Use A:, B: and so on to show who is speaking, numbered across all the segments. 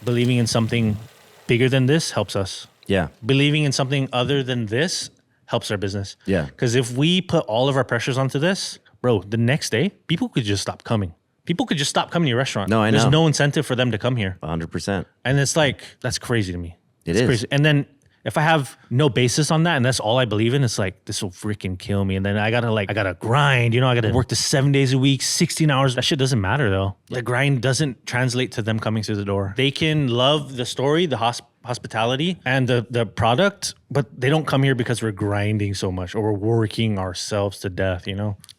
A: believing in something bigger than this helps us.
B: Yeah.
A: Believing in something other than this helps our business.
B: Yeah.
A: Because if we put all of our pressures onto this, bro, the next day, people could just stop coming. People could just stop coming to your restaurant.
B: No, I know.
A: There's no incentive for them to come here.
B: 100%.
A: And it's like, that's crazy to me.
B: It's
A: crazy. And then if I have no basis on that and that's all I believe in, it's like, this will freaking kill me. And then I gotta grind, I gotta work the 7 days a week, 16 hours. That shit doesn't matter though. The grind doesn't translate to them coming through the door. They can love the story, the hospitality and the product, but they don't come here because we're grinding so much or we're working ourselves to death,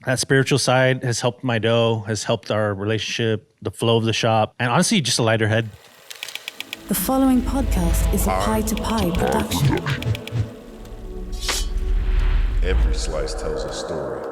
A: That spiritual side has helped my dough, has helped our relationship, the flow of the shop, and honestly, just a lighter head.
C: The following podcast is a Pie to Pie production.
D: Every slice tells a story.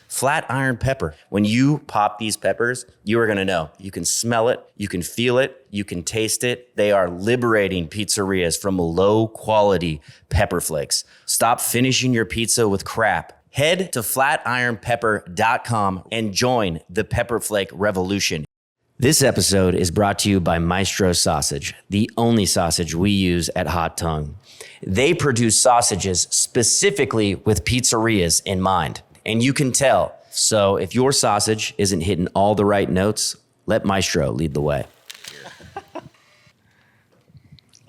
B: Flat iron pepper. When you pop these peppers, you are gonna know. You can smell it, you can feel it, you can taste it. They are liberating pizzerias from low quality pepper flakes. Stop finishing your pizza with crap. Head to flatironpepper.com and join the pepper flake revolution. This episode is brought to you by Maestro Sausage, the only sausage we use at Hot Tongue. They produce sausages specifically with pizzerias in mind, and you can tell. So if your sausage isn't hitting all the right notes, let Maestro lead the way.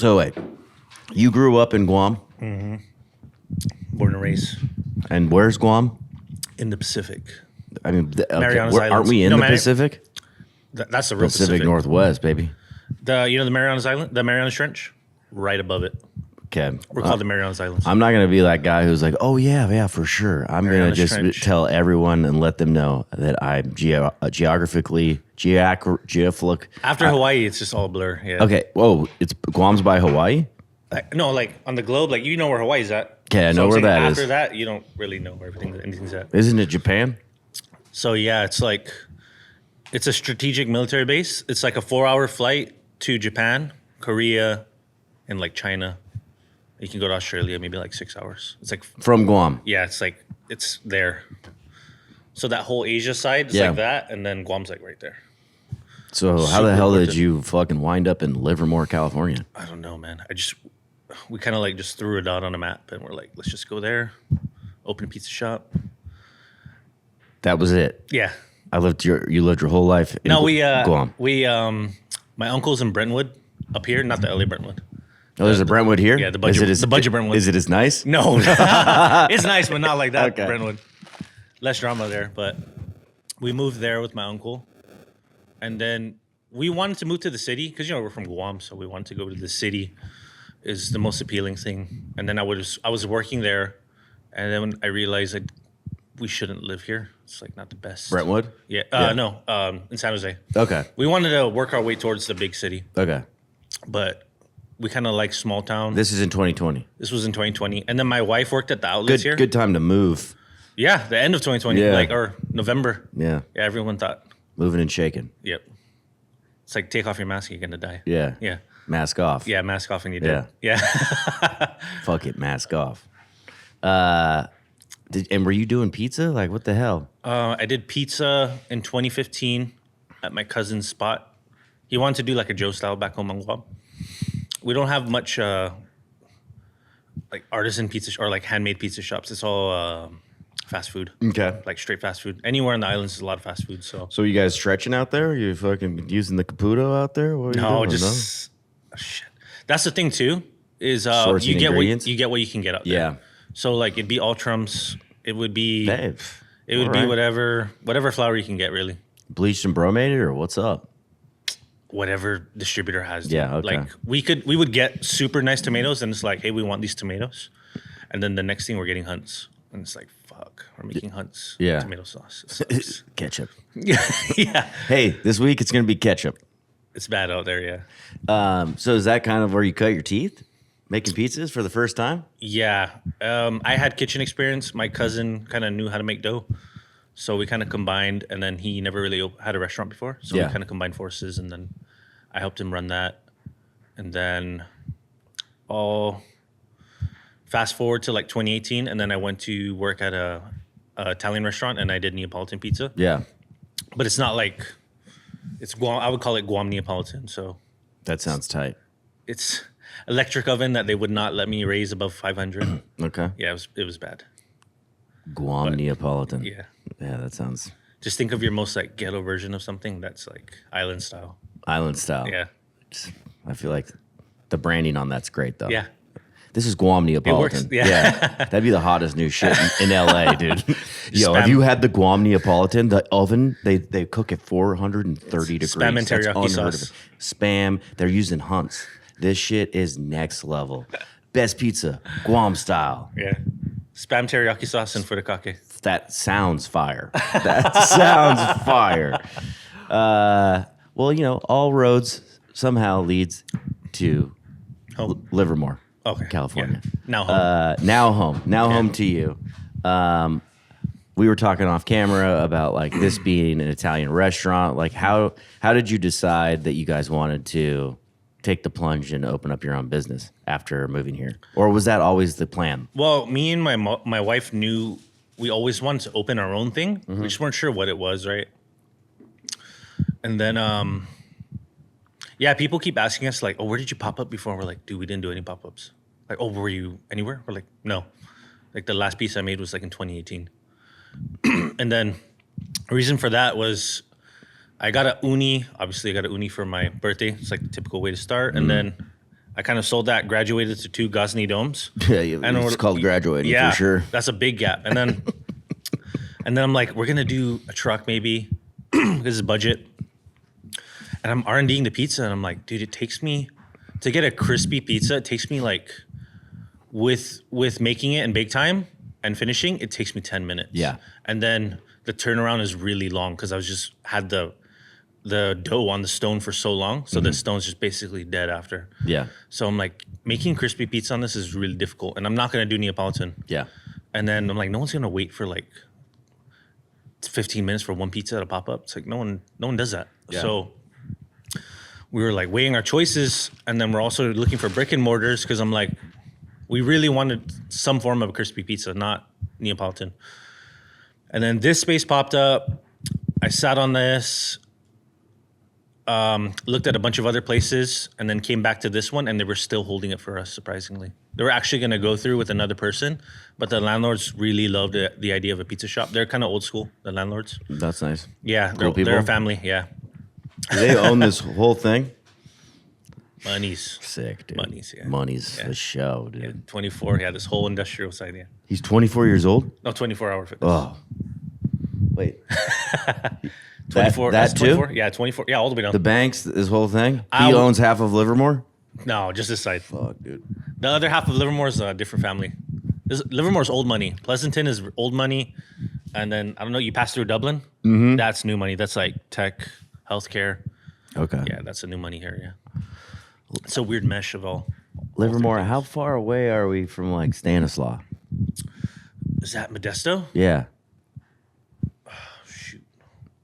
B: So wait, you grew up in Guam?
A: Mm-hmm. Born and raised.
B: And where's Guam?
A: In the Pacific.
B: I mean,
A: Marianas Islands.
B: Aren't we in the Pacific?
A: That's the real
B: Pacific Northwest, baby.
A: The Marianas Island, the Marianas Trench, right above it.
B: Okay.
A: We're called the Marianas Islands.
B: I'm not going to be that guy who's like, oh, yeah, for sure. I'm going to just
A: Trench.
B: tell everyone and let them know that I'm geographically.
A: After Hawaii, it's just all blur. Yeah.
B: Okay. Whoa, it's Guam's by Hawaii?
A: No, like on the globe, like where Hawaii's at.
B: Okay, I know
A: I'm
B: where
A: saying
B: that is.
A: After that, you don't really know where anything's at.
B: Isn't it Japan?
A: So yeah, it's a strategic military base. It's like a 4-hour flight to Japan, Korea, and like China. You can go to Australia, maybe like 6 hours. It's like
B: From Guam?
A: Yeah, it's there. So that whole Asia side is like that, and then Guam's like right there.
B: So how the hell did you fucking wind up in Livermore, California?
A: I don't know, man. We kind of just threw a dot on a map, and we're like, let's just go there, open a pizza shop.
B: That was it?
A: Yeah.
B: You lived your whole life in Guam?
A: My uncle's in Brentwood, up here, not the LA Brentwood.
B: Oh, there's a Brentwood here?
A: Yeah, the budget Brentwood.
B: Is it as nice?
A: No. It's nice, but not like that,
B: Okay.
A: Brentwood. Less drama there, but we moved there with my uncle. And then we wanted to move to the city because, we're from Guam, so we wanted to go to the city is the most appealing thing. And then I was working there, and then I realized we shouldn't live here. It's not the best.
B: Brentwood?
A: Yeah. No, in San Jose.
B: Okay.
A: We wanted to work our way towards the big city,
B: Okay.
A: but we kind of like small town.
B: This is in 2020.
A: This was in 2020. And then my wife worked at the outlets here.
B: Good time to move.
A: Yeah, the end of 2020,
B: Yeah.
A: or November.
B: Yeah.
A: Yeah, everyone thought,
B: Moving and shaking.
A: yep. It's like, take off your mask, you're going to die.
B: Yeah.
A: Yeah.
B: Mask off.
A: Yeah, mask off and you're dead. Yeah.
B: Fuck it, mask off. And were you doing pizza? Like, what the hell?
A: I did pizza in 2015 at my cousin's spot. He wanted to do like a Joe style back home on Guam. We don't have much artisan pizza or handmade pizza shops. It's all fast food.
B: Okay.
A: Like straight fast food. Anywhere in the islands is a lot of fast food. So
B: So you guys stretching out there? You fucking using the Caputo out there? What are you
A: no,
B: doing?
A: just shit. That's the thing too. Is
B: Sourcing
A: you get
B: ingredients?
A: what you can get out there.
B: Yeah.
A: So it'd be Ultrums. It would be
B: Dave.
A: it would be whatever flour you can get really.
B: Bleached and bromated or what's up?
A: Whatever distributor has. Dude.
B: Yeah, okay.
A: We would get super nice tomatoes, and it's like, hey, we want these tomatoes, and then the next thing we're getting Hunts, and it's like, fuck, we're making Hunts tomato sauce. It sucks.
B: Ketchup.
A: Yeah,
B: Hey, this week it's gonna be ketchup.
A: it's bad out there. Yeah,
B: So is that kind of where you cut your teeth? Making pizzas for the first time?
A: yeah. I had kitchen experience. My cousin kind of knew how to make dough, so we kind of combined. And then he never really had a restaurant before, so
B: Yeah.
A: we kind of combined forces. And then I helped him run that. And then fast forward to 2018, and then I went to work at a Italian restaurant, and I did Neapolitan pizza.
B: Yeah.
A: But it's not like It's Guam. I would call it Guam Neapolitan. So
B: That sounds tight.
A: it's electric oven that they would not let me raise above 500.
B: Okay.
A: Yeah, it was bad.
B: Guam Neapolitan.
A: Yeah.
B: Yeah, that sounds
A: Just think of your most like ghetto version of something that's like island style.
B: island style.
A: Yeah.
B: I feel like the branding on that's great though.
A: Yeah.
B: This is Guam Neapolitan.
A: works, yeah.
B: That'd be the hottest new shit in LA, dude. Yo, have
A: Spam-
B: you had the Guam Neapolitan? The oven, they cook at 430 degrees.
A: Spam and
B: That's
A: teriyaki
B: unheard
A: sauce.
B: of. Spam, they're using Hunts. This shit is next level. Best pizza, Guam style.
A: Yeah. Spam teriyaki sauce and furikake.
B: That sounds fire. That sounds fire. Well, you know, all roads somehow leads to
A: Home.
B: Livermore,
A: Okay.
B: California.
A: Yeah. Now home.
B: Now home to you. We were talking off camera about like this being an Italian restaurant. Like how did you decide that you guys wanted to take the plunge and open up your own business after moving here, or was that always the plan?
A: Well, me and my wife knew we always wanted to open our own thing. We just weren't sure what it was, right? And then, yeah, people keep asking us like, "Oh, where did you pop up before?" We're like, "Dude, we didn't do any pop ups." Like, "Oh, were you anywhere?" We're like, "No." Like the last piece I made was like in 2018. And then, the reason for that was I got a uni. Obviously, I got a uni for my birthday. It's like the typical way to start. And then I kind of sold that, graduated to 2 Ghazni domes.
B: It's called graduating for sure.
A: That's a big gap. And then I'm like, we're gonna do a truck maybe. This is budget. And I'm R&Ding the pizza, and I'm like, dude, it takes me to get a crispy pizza. It takes me like with making it in bake time and finishing, it takes me 10 minutes.
B: Yeah.
A: And then the turnaround is really long because I was just had the dough on the stone for so long, so the stone's just basically dead after.
B: Yeah.
A: So I'm like, making crispy pizza on this is really difficult, and I'm not gonna do Neapolitan.
B: Yeah.
A: And then I'm like, no one's gonna wait for like 15 minutes for one pizza to pop up. It's like no one does that.
B: Yeah.
A: So we were like weighing our choices, and then we're also looking for brick and mortars because I'm like, we really wanted some form of a crispy pizza, not Neapolitan. And then this space popped up. I sat on this, looked at a bunch of other places, and then came back to this one, and they were still holding it for us, surprisingly. They were actually going to go through with another person, but the landlords really loved the idea of a pizza shop. They're kind of old school, the landlords.
B: That's nice.
A: Yeah,
B: Cool people.
A: they're a family, yeah.
B: Do they own this whole thing?
A: Money's.
B: Sick, dude.
A: Money's, yeah.
B: Money's
A: Yeah.
B: the show, dude.
A: Yeah, 24, yeah, this whole industrial side, yeah.
B: He's 24 years old?
A: No, 24-hour fitness.
B: Oh. Wait.
A: 24,
B: that
A: that's
B: too?
A: 24? Yeah, 24, yeah, all the way down.
B: The Banks, this whole thing? He
A: I-
B: owns half of Livermore?
A: No, just this side.
B: Fuck, dude.
A: The other half of Livermore is a different family. Livermore's old money. Pleasanton is old money. And then, I don't know, you pass through Dublin? Mm-hmm. That's new money. That's like tech, healthcare.
B: Okay.
A: Yeah, that's a new money area. It's a weird mesh of all.
B: Livermore, how far away are we from like Stanislaus?
A: Is that Modesto?
B: Yeah.
A: Shoot.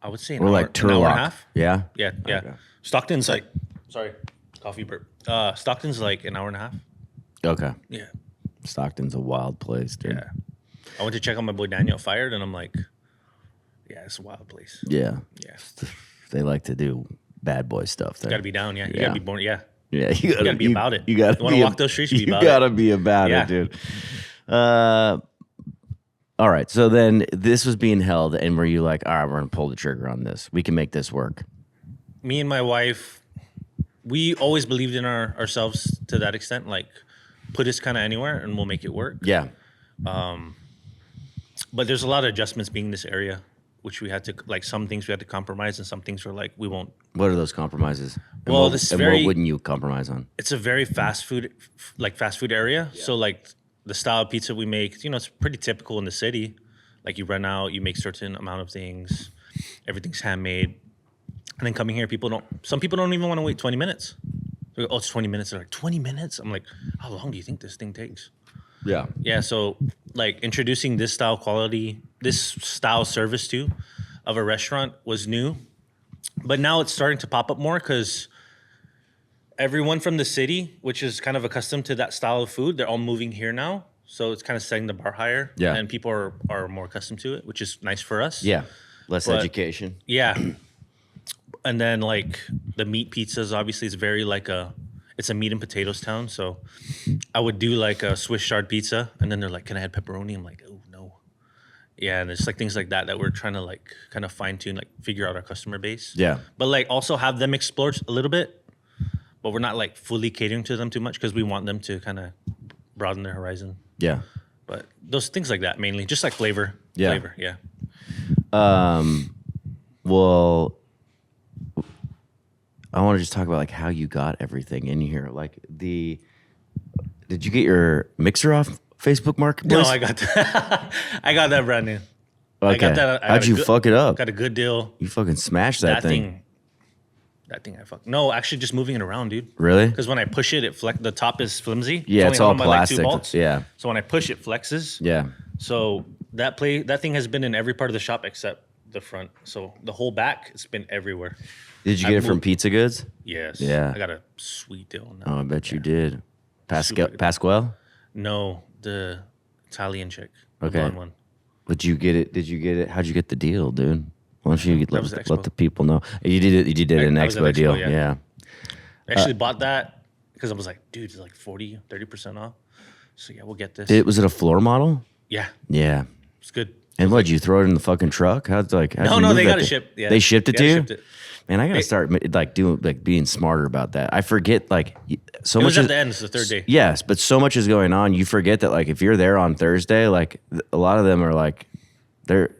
A: I would say
B: Or like
A: an hour and a
B: Turlock.
A: half.
B: Yeah?
A: Yeah, yeah.
B: Okay.
A: Stockton's like, sorry, coffee burp. Stockton's like an hour and a half.
B: Okay.
A: Yeah,
B: Stockton's a wild place, dude.
A: yeah. I went to check on my boy Daniel fired, and I'm like, yeah, it's a wild place.
B: Yeah.
A: Yeah,
B: They like to do bad boy stuff there.
A: you gotta be down. Yeah, you
B: Yeah.
A: gotta be born. Yeah,
B: Yeah, you gotta
A: be about it.
B: You gotta
A: You wanna walk those streets, you be about
B: gotta
A: it.
B: be about
A: Yeah.
B: it, dude. All right. So then this was being held, and were you like, all right, we're gonna pull the trigger on this. We can make this work.
A: me and my wife, we always believed in ourselves to that extent. Like, put us kind of anywhere, and we'll make it work.
B: Yeah.
A: But there's a lot of adjustments being this area, which we had to, like, some things we had to compromise, and some things were like, we won't.
B: What are those compromises? And
A: Well,
B: what,
A: this is
B: and
A: very-
B: what wouldn't you compromise on?
A: It's a very fast food area. So like the style of pizza we make, it's pretty typical in the city. Like you run out, you make certain amount of things, everything's handmade. And then coming here, some people don't even want to wait 20 minutes. They go, oh, it's 20 minutes. They're like, 20 minutes? I'm like, how long do you think this thing takes?
B: Yeah.
A: Yeah, so like introducing this style service too of a restaurant was new. But now it's starting to pop up more because everyone from the city, which is kind of accustomed to that style of food, they're all moving here now. So it's kind of setting the bar higher.
B: Yeah.
A: And people are more accustomed to it, which is nice for us.
B: Yeah. Less
A: But-
B: education.
A: Yeah. And then like the meat pizzas, obviously, it's very like it's a meat and potatoes town. So I would do like a Swiss chard pizza, and then they're like, "Can I add pepperoni?" I'm like, "Oh no." Yeah, and it's like things like that we're trying to like kind of fine tune, like figure out our customer base.
B: Yeah.
A: But like also have them explore a little bit, but we're not like fully catering to them too much because we want them to kind of broaden their horizon.
B: Yeah.
A: But those things like that mainly, just like flavor.
B: Yeah.
A: Flavor, yeah.
B: Well, I want to just talk about like how you got everything in here. Like did you get your mixer off Facebook Marketplace?
A: No, I got that. I got that brand new.
B: Okay.
A: I got that.
B: How'd you fuck it up?
A: Got a good deal.
B: You fucking smashed that thing.
A: That thing I fucked. No, actually just moving it around, dude.
B: Really?
A: Because when I push it, the top is flimsy.
B: Yeah, it's all
A: only held by, like, 2
B: plastic.
A: bolts.
B: Yeah.
A: So when I push it, flexes.
B: Yeah.
A: So that thing has been in every part of the shop except the front. So the whole back, it's been everywhere.
B: Did you get it from Pizza Goods?
A: Yes.
B: Yeah.
A: I got a sweet deal on that.
B: Oh, I bet you did.
A: Super good.
B: Pasquale?
A: No, the Italian chick. The
B: Okay.
A: blonde one.
B: Did you get it? How'd you get the deal, dude? Why don't you
A: was the
B: let
A: Expo.
B: the people know? You did it. You did an
A: That was
B: Expo
A: at
B: deal.
A: Expo,
B: Yeah.
A: I actually bought that because I was like, dude, it's like 40, 30% off. So yeah, we'll get this.
B: Was it a floor model?
A: Yeah,
B: Yeah.
A: it's good.
B: And what? You throw it in the fucking truck? How'd
A: No,
B: you
A: they
B: move that
A: got it
B: thing?
A: shipped. Yeah.
B: They shipped it
A: Yeah,
B: to
A: they
B: you?
A: shipped it.
B: Man, I gotta start being smarter about that. I forget so
A: It
B: much.
A: was at the end. It's the third day.
B: Yes, but so much is going on. You forget that like if you're there on Thursday, like a lot of them are like they're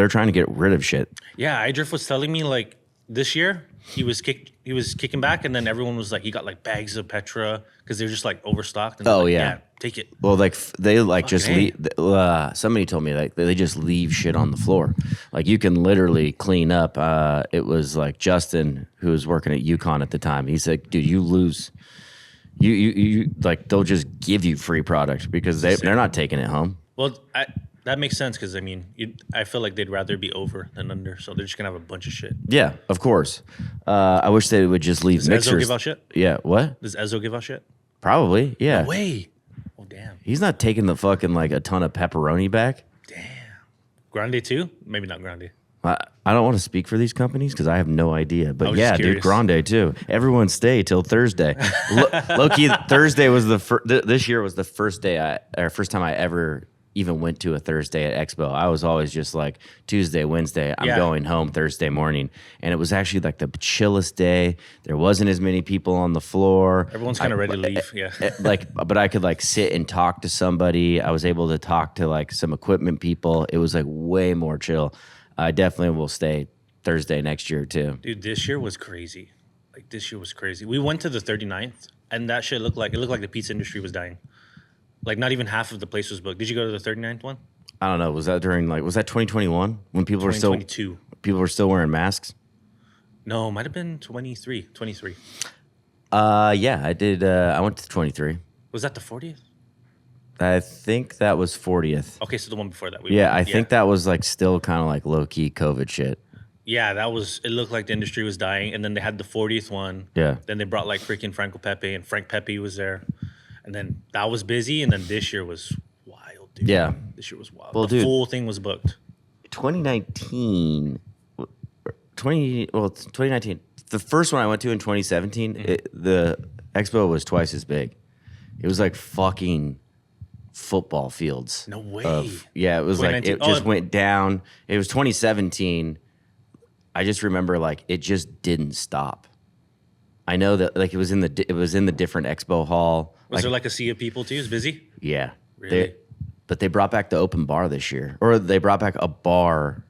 B: trying to get rid of shit.
A: Yeah, Idriff was telling me like this year he was kicking back, and then everyone was like he got like bags of Petra because they're just like overstocked. And they're
B: Oh,
A: like,
B: yeah.
A: take it.
B: Well, like they like just
A: Fucking
B: leave. Somebody told me like they just leave shit on the floor. Like you can literally clean up. It was like Justin who was working at UConn at the time. He's like, dude, you lose. You like they'll just give you free product because they're not taking it home.
A: Well, that makes sense because I mean I feel like they'd rather be over than under, so they're just gonna have a bunch of shit.
B: Yeah, of course. I wish they would just leave
A: Does
B: mixers.
A: Ezzo give out shit?
B: Yeah, what?
A: Does Ezzo give out shit?
B: Probably. Yeah.
A: Way. Oh damn.
B: He's not taking the fucking like a ton of pepperoni back.
A: Grande too? Maybe not Grande.
B: I don't want to speak for these companies because I have no idea. But
A: was
B: yeah,
A: just
B: dude,
A: curious.
B: Grande too. Everyone stay till Thursday. Low-key, Thursday was this year was the first time I ever even went to a Thursday at Expo. I was always just like Tuesday, Wednesday, I'm
A: Yeah.
B: going home Thursday morning. And it was actually like the chillest day. There wasn't as many people on the floor.
A: Everyone's kind of ready to leave. Yeah.
B: But I could like sit and talk to somebody. I was able to talk to like some equipment people. It was like way more chill. I definitely will stay Thursday next year too.
A: Dude, this year was crazy. Like this year was crazy. We went to the 39th and that shit looked like the pizza industry was dying. Like not even half of the place was booked. Did you go to the 39th one?
B: I don't know. Was that 2021 when people were still
A: 2022.
B: wearing masks?
A: No, it might have been 23.
B: Yeah, I did. I went to 23.
A: Was that the 40th?
B: I think that was 40th.
A: Okay, so the one before that.
B: Yeah, I think that was like still kind of like low key COVID shit.
A: Yeah, it looked like the industry was dying. And then they had the 40th one.
B: Yeah.
A: Then they brought like freaking Franco Pepe and Frank Pepe was there. And then that was busy. And then this year was wild, dude.
B: Yeah.
A: This year was wild.
B: Well,
A: the
B: dude,
A: full thing was booked.
B: 2019. The first one I went to in 2017, the expo was twice as big. It was like fucking football fields.
A: No way.
B: It was like it
A: 2019
B: just went down. It was 2017. I just remember like it just didn't stop. I know that like it was in the different expo hall.
A: Was there like a sea of people too? It was busy?
B: Yeah.
A: Really?
B: But they brought back the open bar this year. Or they brought back a bar.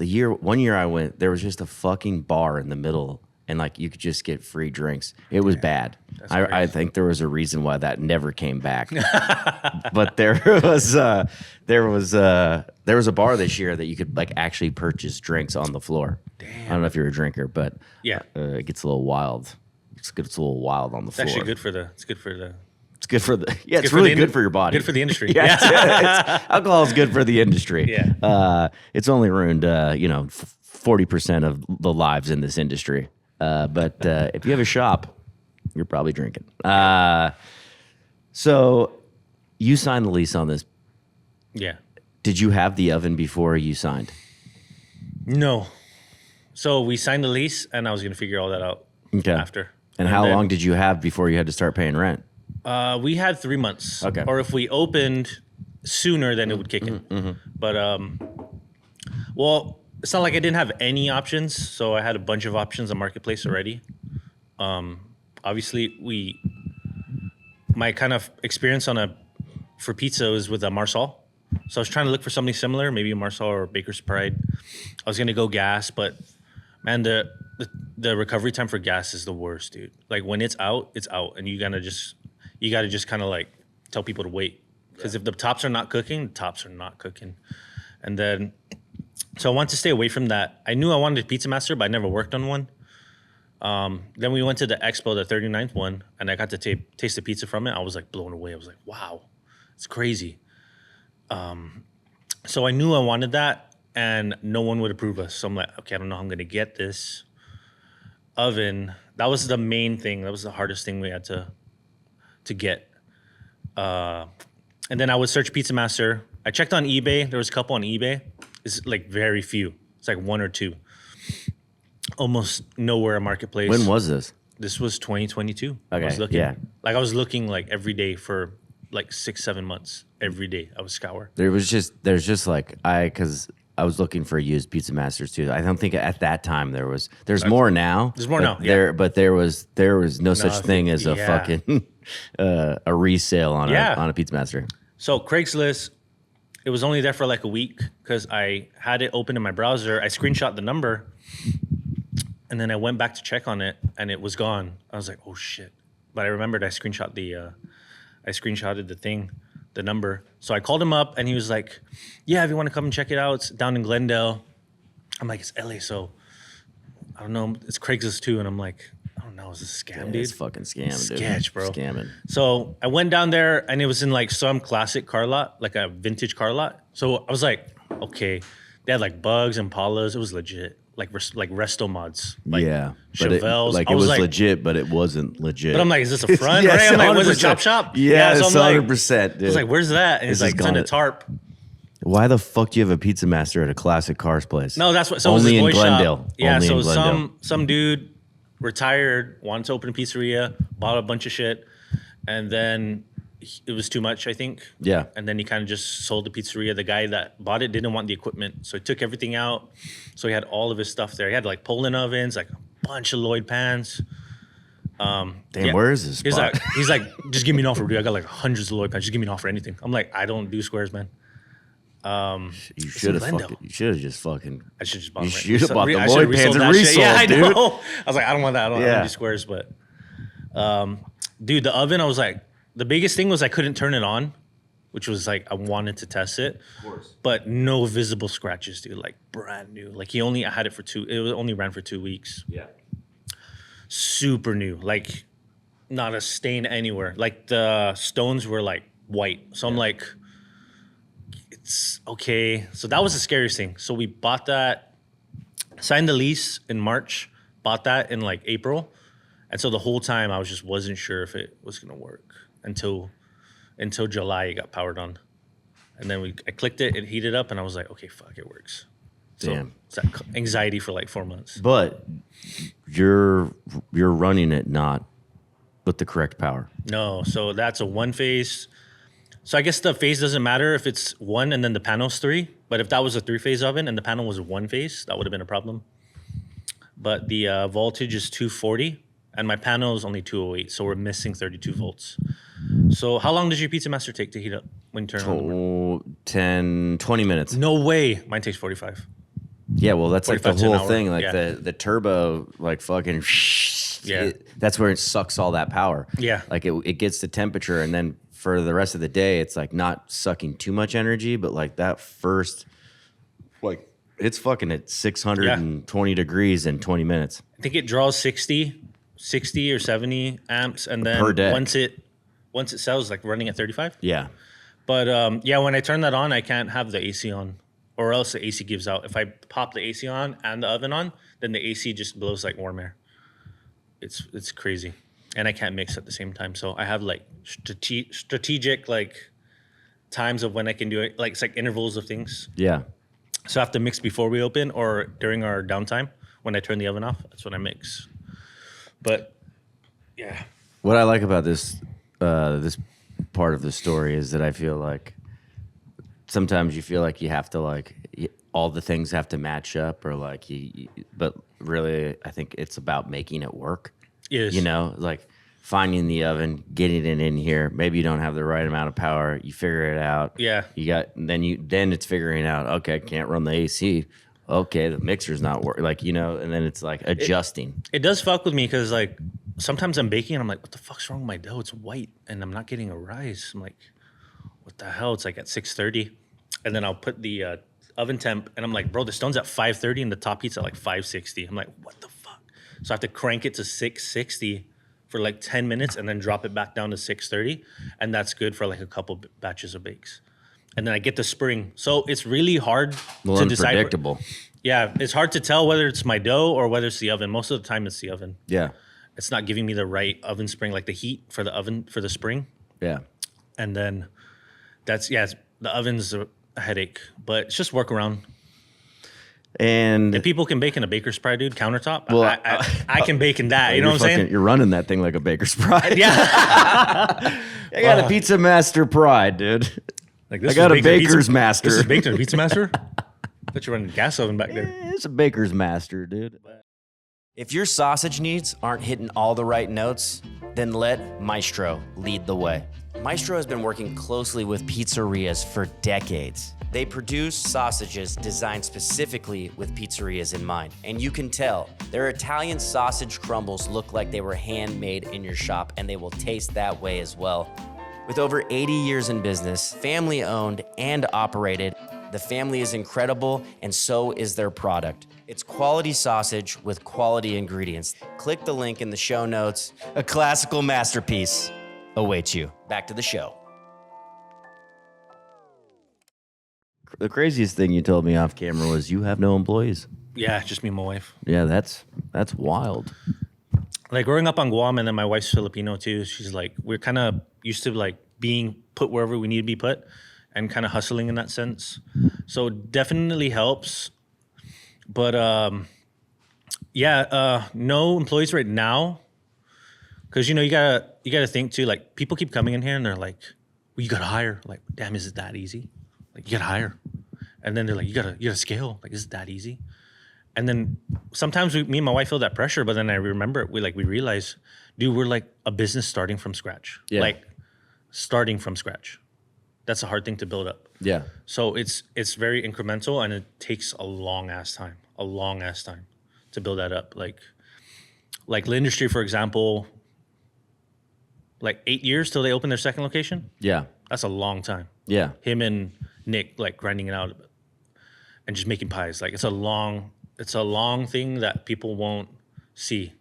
B: One year I went, there was just a fucking bar in the middle and like you could just get free drinks. It was bad. I think there was a reason why that never came back. But there was a bar this year that you could like actually purchase drinks on the floor. Damn. I don't know if you're a drinker, but
A: Yeah.
B: it gets a little wild. It's a little wild on the floor.
A: It's actually good for the
B: It's really good for your body.
A: Good for the industry.
B: Alcohol is good for the industry.
A: Yeah.
B: It's only ruined 40% of the lives in this industry. But if you have a shop, you're probably drinking. So you signed the lease on this.
A: Yeah.
B: Did you have the oven before you signed?
A: No. So we signed the lease, and I was gonna figure all that out after.
B: And how long did you have before you had to start paying rent?
A: We had 3 months.
B: Okay.
A: Or if we opened sooner, then it would kick in. But well, it's not like I didn't have any options. So I had a bunch of options on Marketplace already. Obviously, my kind of experience for pizza was with a Marsal. So I was trying to look for something similar, maybe a Marsal or Baker's Pride. I was gonna go gas, but man, the recovery time for gas is the worst, dude. Like when it's out, and you gotta just kind of like tell people to wait, because if the tops are not cooking, the tops are not cooking. And then, so I wanted to stay away from that. I knew I wanted a Pizza Master, but I never worked on one. Then we went to the expo, the 39th one, and I got to taste the pizza from it. I was like blown away. I was like, wow, it's crazy. So I knew I wanted that, and no one would approve us. So I'm like, okay, I don't know how I'm gonna get this oven. That was the main thing. That was the hardest thing we had to get. And then I would search Pizza Master. I checked on eBay. There was a couple on eBay. It's like very few. It's like 1 or 2. Almost nowhere on Marketplace.
B: When was this?
A: This was 2022.
B: Okay,
A: I was looking,
B: yeah.
A: Like I was looking like every day for like 6-7 months. Every day I would scour.
B: There's just like, because I was looking for used Pizza Masters too. I don't think at that time there's more now.
A: There's more
B: but
A: now, yeah.
B: But there was no such thing as a
A: yeah.
B: fucking a resale on a Pizza Master.
A: So Craigslist, it was only there for like a week because I had it open in my browser. I screenshot the number, and then I went back to check on it, and it was gone. I was like, oh shit! But I remembered I screenshotted the number. So I called him up, and he was like, yeah, if you want to come and check it out, it's down in Glendale. I'm like, it's LA, so I don't know. It's Craigslist too, and I'm like, I don't know, is this a scam, dude?
B: It's fucking scam, dude.
A: Sketch, bro.
B: Scamming.
A: So I went down there, and it was in like some classic car lot, like a vintage car lot. So I was like, okay, they had like Bugs and Impalas. It was legit, like resto mods. Like
B: Yeah,
A: Chevelles.
B: it
A: I
B: was
A: like,
B: legit, but it wasn't legit.
A: But I'm like, is this a front?
B: Yes,
A: right? I'm like, was it
B: 100%.
A: Chop Shop?
B: Yeah,
A: so
B: it's
A: I'm like,
B: 100%, dude.
A: I was like, where's that? And he's
B: This
A: like,
B: is
A: it's on a
B: gone.
A: tarp.
B: Why the fuck do you have a Pizza Master at a classic cars place?
A: No, that's what. So
B: Only
A: it was
B: in
A: his boy
B: Glendale.
A: shop. Yeah,
B: Only
A: so
B: in Glendale.
A: some dude retired, wanted to open a pizzeria, bought a bunch of shit, and then it was too much, I think.
B: Yeah.
A: And then he kind of just sold the pizzeria. The guy that bought it didn't want the equipment, so he took everything out. So he had all of his stuff there. He had like Poland ovens, like a bunch of Lloyd pans.
B: Damn, where is this?
A: He's like, just give me an offer, dude. I got like hundreds of Lloyd pans. Just give me an offer, anything. I'm like, I don't do squares, man.
B: You should have
A: Glendale.
B: just fucking.
A: I should just bought
B: You
A: them.
B: should have bought the
A: I should've
B: Lloyd pans
A: resold
B: and
A: that shit. Yeah, I
B: resold, dude.
A: know. I was like, I don't want that. I don't
B: Yeah.
A: do squares, but dude, the oven, I was like, the biggest thing was I couldn't turn it on, which was like I wanted to test it. Of course. But no visible scratches, dude. Like brand new. Like I had it for only ran for 2 weeks.
B: Yeah.
A: Super new. Like not a stain anywhere. Like the stones were like white. So I'm like, it's okay. So that was the scariest thing. So we bought that, signed the lease in March, bought that in like April. And so the whole time I wasn't sure if it was gonna work until July it got powered on. And then I clicked it, it heated up, and I was like, okay, fuck, it works. So
B: Damn.
A: it's that anxiety for like 4 months.
B: But you're running it not with the correct power.
A: No, so that's a one phase. So I guess the phase doesn't matter if it's one and then the panel's 3. But if that was a 3-phase oven and the panel was 1 phase, that would have been a problem. But the voltage is 240 and my panel is only 208. So we're missing 32 volts. So how long does your Pizza Master take to heat up when you turn it on?
B: 10, 20 minutes.
A: No way. Mine takes 45.
B: Yeah, well, that's like the
A: 45 to an
B: whole
A: hour.
B: thing. Like
A: Yeah.
B: the turbo, like fucking.
A: Yeah.
B: That's where it sucks all that power.
A: Yeah.
B: Like it gets the temperature, and then for the rest of the day, it's like not sucking too much energy, but like that first, like it's fucking at 620 degrees in 20 minutes.
A: I think it draws 60 or 70 amps. And then
B: Per day.
A: once it sells, like running at 35.
B: Yeah.
A: But yeah, when I turn that on, I can't have the AC on, or else the AC gives out. If I pop the AC on and the oven on, then the AC just blows like warm air. It's crazy, and I can't mix at the same time. So I have like strategic like times of when I can do it. Like it's like intervals of things.
B: Yeah.
A: So I have to mix before we open or during our downtime, when I turn the oven off, that's when I mix. But yeah,
B: What I like about this this part of the story is that I feel like sometimes you feel like you have to all the things have to match up, or like but really I think it's about making it work.
A: it is.
B: You know, like finding the oven, getting it in here. Maybe you don't have the right amount of power. You figure it out.
A: Yeah.
B: Then it's figuring out, okay, I can't run the AC. Okay, the mixer's not working. Like, you know, and then it's like adjusting.
A: It does fuck with me because like sometimes I'm baking and I'm like, what the fuck's wrong with my dough? It's white and I'm not getting a rise. I'm like, what the hell? It's like at 6:30, and then I'll put the oven temp, and I'm like, bro, the stone's at 5:30 and the top heat's at like 560. I'm like, what the fuck? So I have to crank it to 660 for like 10 minutes and then drop it back down to 6:30, and that's good for like a couple batches of bakes. And then I get the spring. So it's really hard to decide.
B: Unpredictable.
A: Yeah, it's hard to tell whether it's my dough or whether it's the oven. Most of the time it's the oven.
B: Yeah.
A: It's not giving me the right oven spring, like the heat for the oven for the spring.
B: Yeah.
A: And then the oven's a headache, but it's just workaround.
B: And
A: If people can bake in a baker's pride, dude, countertop,
B: Well,
A: I can bake in that. You know what I'm saying?
B: You're running that thing like a baker's pride.
A: Yeah.
B: I got a pizza master pride, dude.
A: Like
B: I got a baker's master.
A: This is baked in a pizza master? Thought you were running a gas oven back there.
B: It's a baker's master, dude.
E: If your sausage needs aren't hitting all the right notes, then let Maestro lead the way. Maestro has been working closely with pizzerias for decades. They produce sausages designed specifically with pizzerias in mind. And you can tell, their Italian sausage crumbles look like they were handmade in your shop, and they will taste that way as well. With over 80 years in business, family owned and operated, the family is incredible, and so is their product. It's quality sausage with quality ingredients. Click the link in the show notes. A classical masterpiece awaits you. Back to the show.
B: The craziest thing you told me off camera was you have no employees.
A: Yeah, just me and my wife.
B: Yeah, that's wild.
A: Like growing up on Guam, and then my wife's Filipino too. She's like, we're kind of used to like being put wherever we need to be put, and kind of hustling in that sense. So it definitely helps. But no employees right now, because you know you gotta think too. Like people keep coming in here and they're like, well, you gotta hire. Like, damn, is it that easy? Like you gotta hire, and then they're like, you gotta scale. Like, is it that easy? And then sometimes me and my wife feel that pressure, but then I remember we realize, dude, we're like a business starting from scratch.
B: Yeah.
A: Like starting from scratch. That's a hard thing to build up.
B: Yeah.
A: So it's very incremental, and it takes a long ass time to build that up. Like the industry, for example, like 8 years till they open their second location.
B: Yeah.
A: That's a long time.
B: Yeah.
A: Him and Nick like grinding it out and just making pies. Like it's a long thing that people won't see.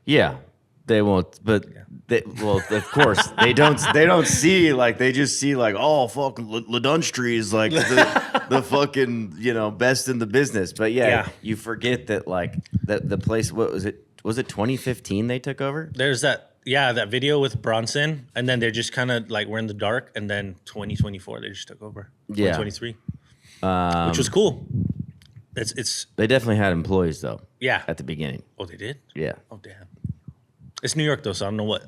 B: Yeah. They won't, but of course they don't see, like, they just see like, oh, fucking LaDunstry is like the fucking, you know, best in the business. But yeah, you forget that like the place, what was it 2015 they took over?
A: There's that video with Bronson, and then they're just kind of like, we're in the dark, and then 2024 they just took over. 2023, which was cool. It's
B: they definitely had employees though.
A: Yeah,
B: at the beginning.
A: Oh, they did.
B: Yeah.
A: Oh, damn. It's New York though, so I don't know what.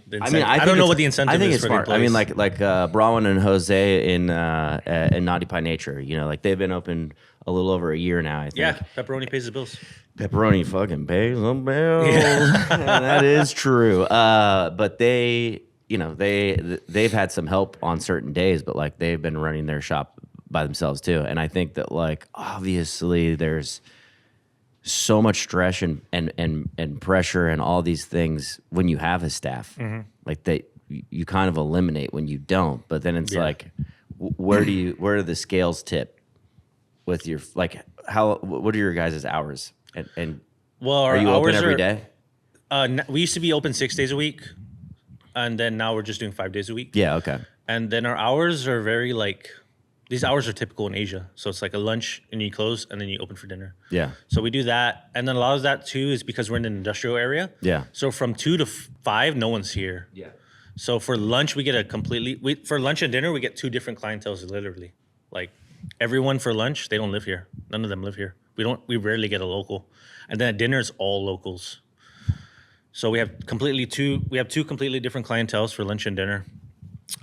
A: The
B: I don't
A: know what the incentive is.
B: I think it's
A: for
B: smart.
A: the
B: I mean,
A: employees.
B: like Brawan and Jose in Naughty by Nature. You know, like they've been open a little over a year now. I think.
A: Yeah, pepperoni pays the bills.
B: Pepperoni fucking pays the bills. Yeah. That is true. But they, you know, they've had some help on certain days, but like they've been running their shop by themselves too. And I think that like obviously there's so much stress and pressure and all these things when you have a staff. Mm-hmm. Like you kind of eliminate when you don't. But then it's like, where do the scales tip with your, like, what are your guys' hours? And
A: well,
B: are you open every day?
A: We used to be open 6 days a week, and then now we're just doing 5 days a week.
B: Yeah, okay.
A: And then our hours are very like, these hours are typical in Asia. So it's like a lunch and you close and then you open for dinner. Yeah. So we do that. And then a lot of that too is because we're in an industrial area. Yeah. So from 2 to 5, no one's here. Yeah. So for lunch, we get for lunch and dinner, we get 2 different clienteles literally. Like everyone for lunch, they don't live here. None of them live here. We rarely get a local. And then at dinner, it's all locals. So we have two completely different clienteles for lunch and dinner.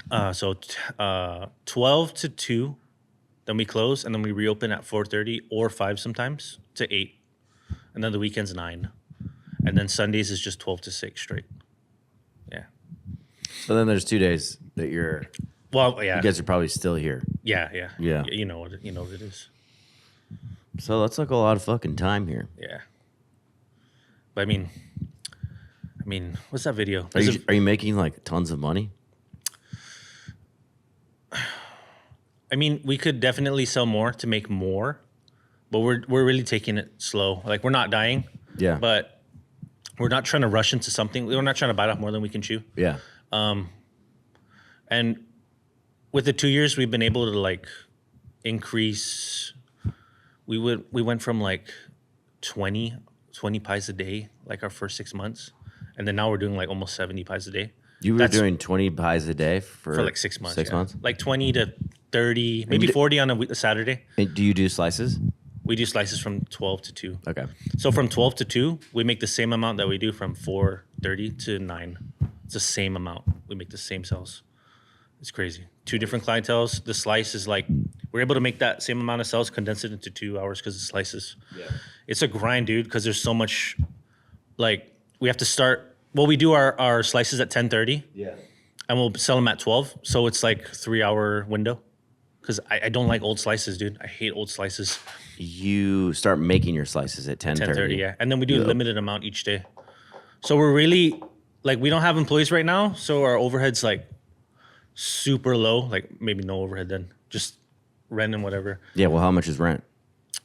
A: 12 to 2, then we close, and then we reopen at 4:30 or 5 sometimes to 8. And then the weekend's 9. And then Sundays is just 12 to 6 straight. Yeah.
B: So then there's 2 days that
A: You
B: guys are probably still here.
A: Yeah.
B: Yeah.
A: You know what it is.
B: So that's like a lot of fucking time here.
A: Yeah. But I mean, what's that video?
B: Are you making like tons of money?
A: I mean, we could definitely sell more to make more, but we're really taking it slow. Like, we're not dying.
B: Yeah.
A: But we're not trying to rush into something. We're not trying to bite off more than we can chew.
B: Yeah.
A: And with the 2 years, we've been able to like increase. We went from like 20 pies a day, like our first 6 months. And then now we're doing like almost 70 pies a day.
B: You were doing 20 pies a day for
A: like 6 months.
B: 6 months?
A: Like 20 to 30, maybe 40 on a Saturday.
B: And do you do slices?
A: We do slices from 12 to 2.
B: Okay.
A: So from 12 to 2, we make the same amount that we do from 4:30 to 9. It's the same amount. We make the same sales. It's crazy. 2 different clienteles. The slice is like, we're able to make that same amount of sales, condense it into 2 hours because the slices. Yeah. It's a grind, dude, because there's so much, like, we have to start. Well, we do our slices at 10:30.
B: Yeah.
A: And we'll sell them at 12. So it's like 3-hour window. Because I don't like old slices, dude. I hate old slices.
B: You start making your slices at 10:30.
A: 10:30, yeah. And then we do a limited amount each day. So we're really, like, we don't have employees right now. So our overhead's like super low. Like, maybe no overhead then. Just rent and whatever.
B: Yeah, well, how much is rent?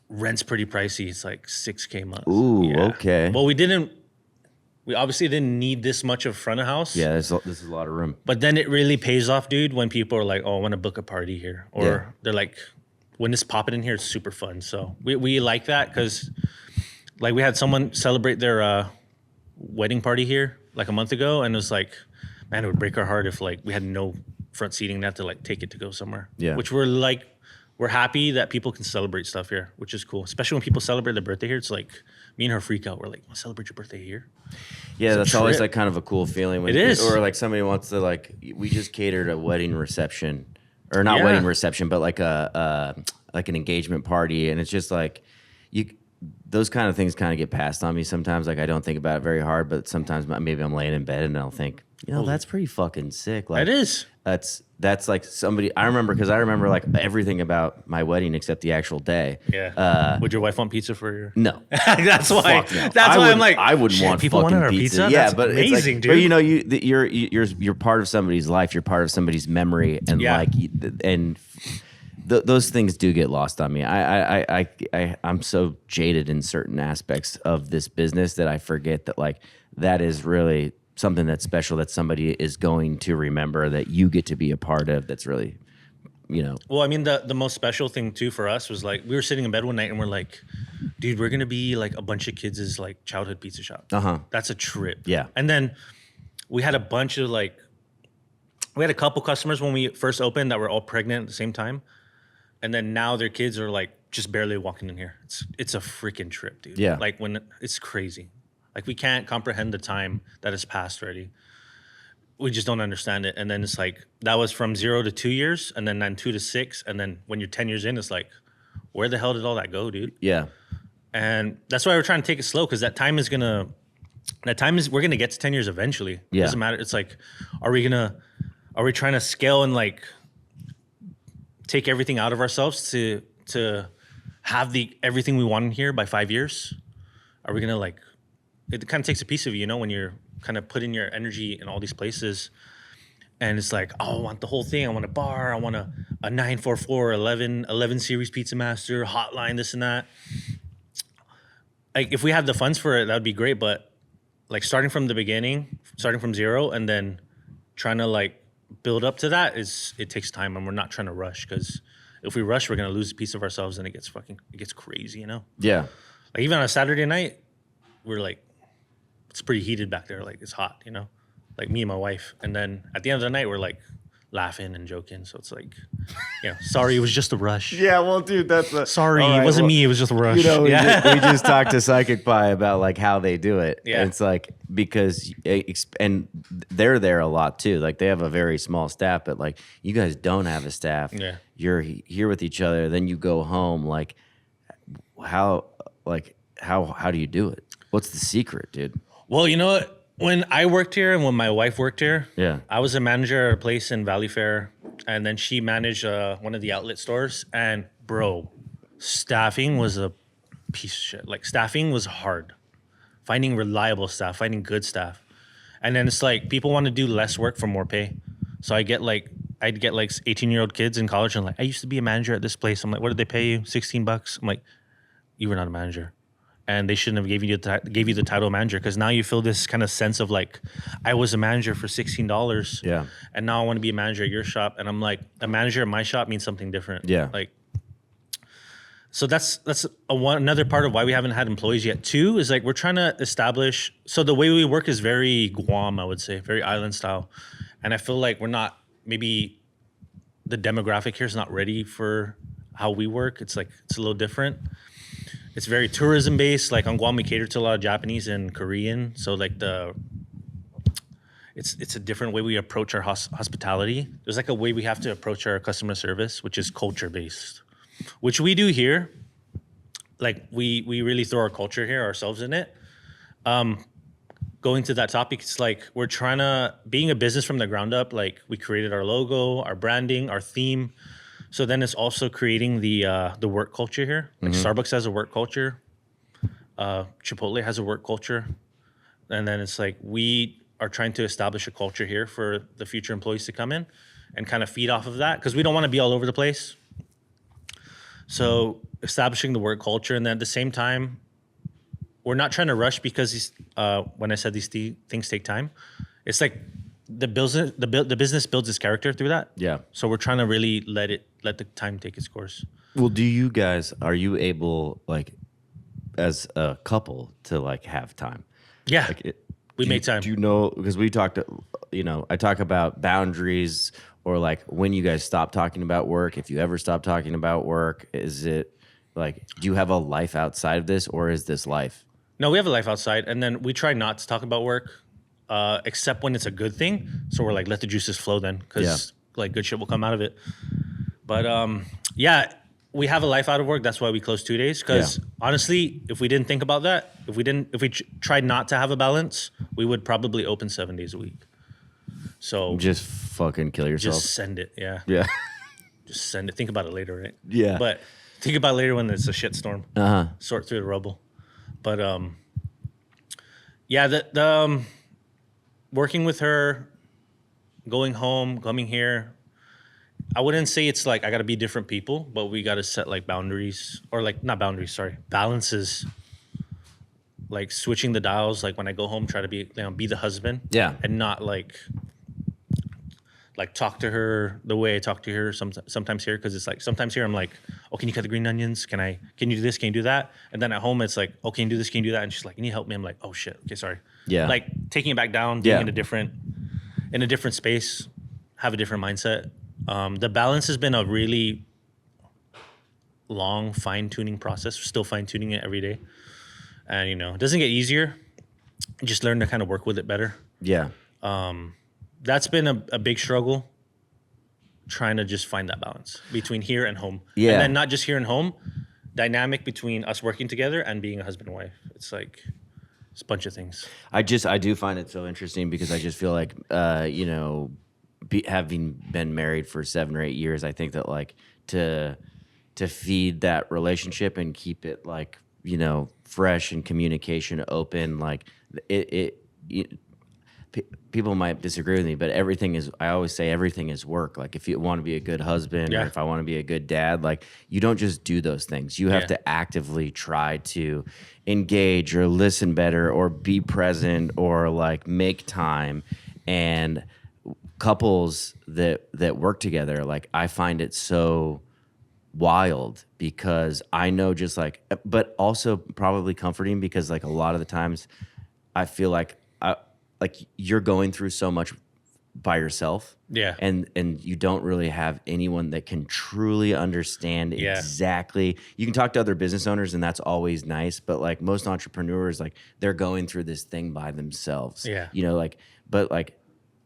A: Rent's pretty pricey. It's like $6K a month.
B: Ooh,
A: Yeah.
B: okay.
A: Well, we obviously didn't need this much of front of house.
B: Yeah, this is a lot of room.
A: But then it really pays off, dude, when people are like, oh, I want to book a party here. Or they're like, when it's popping in here, it's super fun. So we like that because, like, we had someone celebrate their wedding party here like a month ago. And it was like, man, it would break our heart if, like, we had no front seating and have to, like, take it to go somewhere.
B: Yeah.
A: Which we're happy that people can celebrate stuff here, which is cool. Especially when people celebrate their birthday here. It's like, me and her freak out. We're like, want to celebrate your birthday here?
B: Yeah, that's always like kind of a cool feeling. When
A: It is.
B: Or like somebody wants to, like, we just catered a wedding reception, or not wedding reception, but like like an engagement party, and it's just like those kind of things kind of get passed on me sometimes. Like, I don't think about it very hard, but sometimes maybe I'm laying in bed and I'll think, that's pretty fucking sick. Like,
A: It is.
B: That's like somebody. I remember like everything about my wedding except the actual day.
A: Yeah. Would your wife want pizza for your?
B: No.
A: That's why.
B: Fuck no.
A: That's why I'm like,
B: I wouldn't
A: shit,
B: want
A: people
B: fucking
A: wanted our
B: pizza.
A: pizza.
B: Yeah,
A: That's
B: but
A: amazing,
B: it's like,
A: dude.
B: But you're part of somebody's life. You're part of somebody's memory, and those things do get lost on me. I'm so jaded in certain aspects of this business that I forget that, like, that is really something that's special that somebody is going to remember, that you get to be a part of. That's really,
A: Well, I mean, the most special thing too for us was, like, we were sitting in bed one night and we're like, dude, we're gonna be like a bunch of kids' like childhood pizza shop. That's a trip.
B: Yeah.
A: And then we had a bunch of we had a couple customers when we first opened that were all pregnant at the same time, and then now their kids are like just barely walking in here. It's a freaking trip, dude.
B: Yeah.
A: Like, when it's crazy. Like, we can't comprehend the time that has passed already. We just don't understand it. And then it's like, that was from 0 to 2 years, and then 2 to 6. And then when you're 10 years in, it's like, where the hell did all that go, dude?
B: Yeah.
A: And that's why we're trying to take it slow, because we're going to get to 10 years eventually.
B: Yeah.
A: It doesn't matter. It's like, are we trying to scale and, like, take everything out of ourselves to have everything we want in here by 5 years? Are we going to, like, it kind of takes a piece of you, when you're kind of putting your energy in all these places, and it's like, oh, I want the whole thing. I want a bar. I want a 944 11 series Pizza Master, hotline, this and that. Like, if we had the funds for it, that would be great. But, like, starting from the beginning, starting from 0, and then trying to, like, build up to that, it takes time, and we're not trying to rush, because if we rush, we're going to lose a piece of ourselves, and it gets crazy,
B: Yeah.
A: Like, even on a Saturday night, we're like, it's pretty heated back there. Like, it's hot, like me and my wife. And then at the end of the night, we're like, laughing and joking. So it's like, sorry, it was just a rush.
B: Yeah, well, dude, that's
A: Sorry,
B: all right,
A: it wasn't
B: well,
A: me. It was just a rush.
B: You know, we
A: yeah.
B: just talked to Psychic Pie about like how they do it.
A: Yeah.
B: It's like because and they're there a lot too. Like they have a very small staff, but like you guys don't have a staff.
A: Yeah.
B: You're here with each other. Then you go home. Like how do you do it? What's the secret, dude?
A: Well, you know what? When I worked here and when my wife worked here,
B: Yeah.
A: I was a manager at a place in Valley Fair, and then she managed one of the outlet stores. And bro, staffing was a piece of shit. Like staffing was hard. Finding reliable staff, finding good staff. And then it's like people want to do less work for more pay. So I'd get like 18-year-old kids in college and like, I used to be a manager at this place. I'm like, what did they pay you? $16. I'm like, you were not a manager. And they shouldn't have gave you the title of manager, because now you feel this kind of sense of like, I was a manager for $16.
B: Yeah.
A: And now I want to be a manager at your shop. And I'm like, a manager at my shop means something different.
B: Yeah.
A: Like, so that's another part of why we haven't had employees yet. Two is like we're trying to establish. So the way we work is very Guam, I would say, very island style, and I feel like we're not, maybe the demographic here is not ready for how we work. It's like it's a little different. It's very tourism based. Like on Guam, we cater to a lot of Japanese and Korean. So like it's a different way we approach our hospitality. There's like a way we have to approach our customer service, which is culture based. Which we do here. Like we really throw our culture here, ourselves in it. Going to that topic, it's like we're trying to, being a business from the ground up, like we created our logo, our branding, our theme. So then it's also creating the work culture here. Like Starbucks has a work culture. Chipotle has a work culture. And then it's like we are trying to establish a culture here for the future employees to come in and kind of feed off of that, because we don't want to be all over the place. So establishing the work culture, and then at the same time, we're not trying to rush, because when I said these things take time, it's like the business builds its character through that.
B: Yeah.
A: So we're trying to really let the time take its course.
B: Well, are you able, like, as a couple to like have time?
A: Yeah.
B: Like
A: We make time.
B: Do you know, because we talked, I talk about boundaries, or like when you guys stop talking about work, if you ever stop talking about work, is it like, do you have a life outside of this, or is this life?
A: No, we have a life outside, and then we try not to talk about work, except when it's a good thing. So we're like, let the juices flow then, because like good shit will come out of it. But yeah, we have a life out of work. That's why we close 2 days. Because honestly, if we didn't think about that, if we tried not to have a balance, we would probably open 7 days a week. So
B: Just fucking kill yourself.
A: just send it. Yeah.
B: Yeah.
A: Just send it. Think about it later, right?
B: Yeah.
A: But think about it later when it's a shitstorm. Sort through the rubble. But yeah, the working with her, going home, coming here, I wouldn't say it's like I got to be different people, but we got to set like boundaries, or like not boundaries, sorry, balances. Like switching the dials. Like when I go home, try to be the husband. Yeah. And not like talk to her the way I talk to her sometimes here, because it's like sometimes here I'm like, oh, can you cut the green onions? Can you do this? Can you do that? And then at home it's like, oh, can you do this? Can you do that? And she's like, can you help me? I'm like, oh shit, okay, sorry. Yeah. Like taking it back down, being in a different space, have a different mindset. The balance has been a really long fine-tuning process. We're still fine-tuning it every day. And it doesn't get easier. You just learn to kind of work with it better. Yeah. That's been a big struggle, trying to just find that balance between here and home. Yeah. And then not just here and home, dynamic between us working together and being a husband and wife. It's like, it's a bunch of things. I do find it so interesting, because I just feel like, having been married for 7 or 8 years, I think that like to feed that relationship and keep it like, fresh and communication open, like people might disagree with me, but I always say everything is work. Like if you want to be a good husband, or if I want to be a good dad, like you don't just do those things. You have to actively try to engage or listen better or be present or like make time. And couples that work together, like I find it so wild, because I know just like, but also probably comforting, because like a lot of the times I feel like you're going through so much
B: by yourself.
A: Yeah.
B: And you don't really have anyone that can truly understand exactly. You can talk to other business owners and that's always nice, but like most entrepreneurs, like they're going through this thing by themselves.
A: Yeah.
B: You know, like, but like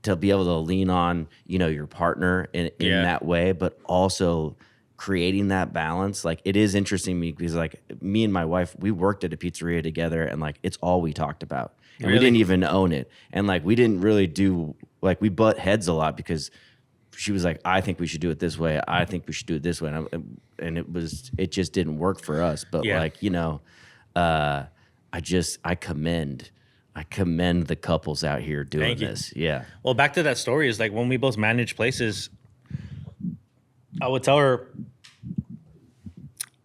B: to be able to lean on, you know, your partner in that way, but also creating that balance. Like it is interesting to me because like me and my wife, we worked at a pizzeria together and like it's all we talked about. And we didn't even own it. And like we didn't really do, like we butt heads a lot because she was like, I think we should do it this way. I think we should do it this way. And it just didn't work for us. But like, you know, I commend the couples out here doing this. Yeah.
A: Well, back to that story is like when we both managed places, I would tell her,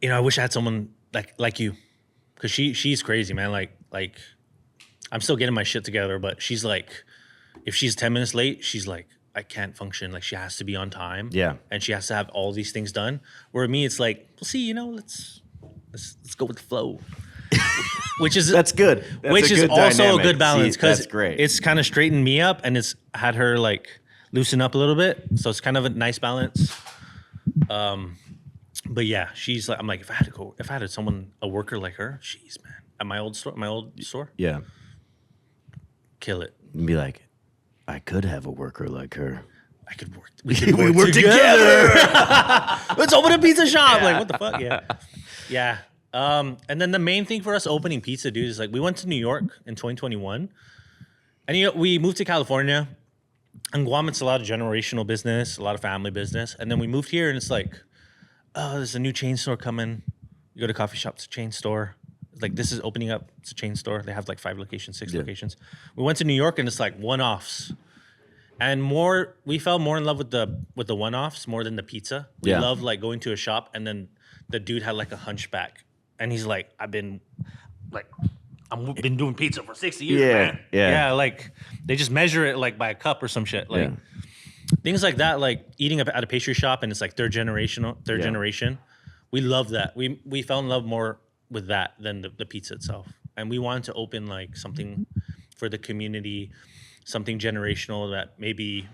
A: you know, I wish I had someone like you, because she's crazy, man. Like I'm still getting my shit together, but she's like, if she's 10 minutes late, she's like, I can't function. Like she has to be on time.
B: Yeah.
A: And she has to have all these things done. Where me, it's like, well, see, you know, let's go with the flow. Which is
B: that's good. That's
A: which is also a good balance because
B: that's great.
A: It's kind of straightened me up and it's had her like loosen up a little bit. So it's kind of a nice balance. But yeah, she's like, I'm like, if I had a worker like her, jeez, man, at my old store,
B: yeah,
A: kill it.
B: And be like, I could have a worker like her.
A: I could work. We could work together. Let's open a pizza shop. Yeah. Like what the fuck? Yeah, yeah. And then the main thing for us opening pizza, dude, is like we went to New York in 2021, and you know we moved to California. In Guam, it's a lot of generational business, a lot of family business, and then we moved here, and it's like, oh, there's a new chain store coming. You go to a coffee shop, it's a chain store. It's like this is opening up, it's a chain store. They have like 5 locations, 6 locations. We went to New York, and it's like one-offs. And we fell more in love with the one-offs more than the pizza. We love like going to a shop and then the dude had like a hunchback and he's like, I've been doing pizza for 60 years, man. Yeah, like they just measure it like by a cup or some shit. Like things like that, like eating at a pastry shop and it's like third generation. We love that. We fell in love more with that than the pizza itself. And we wanted to open like something for the community, something generational that maybe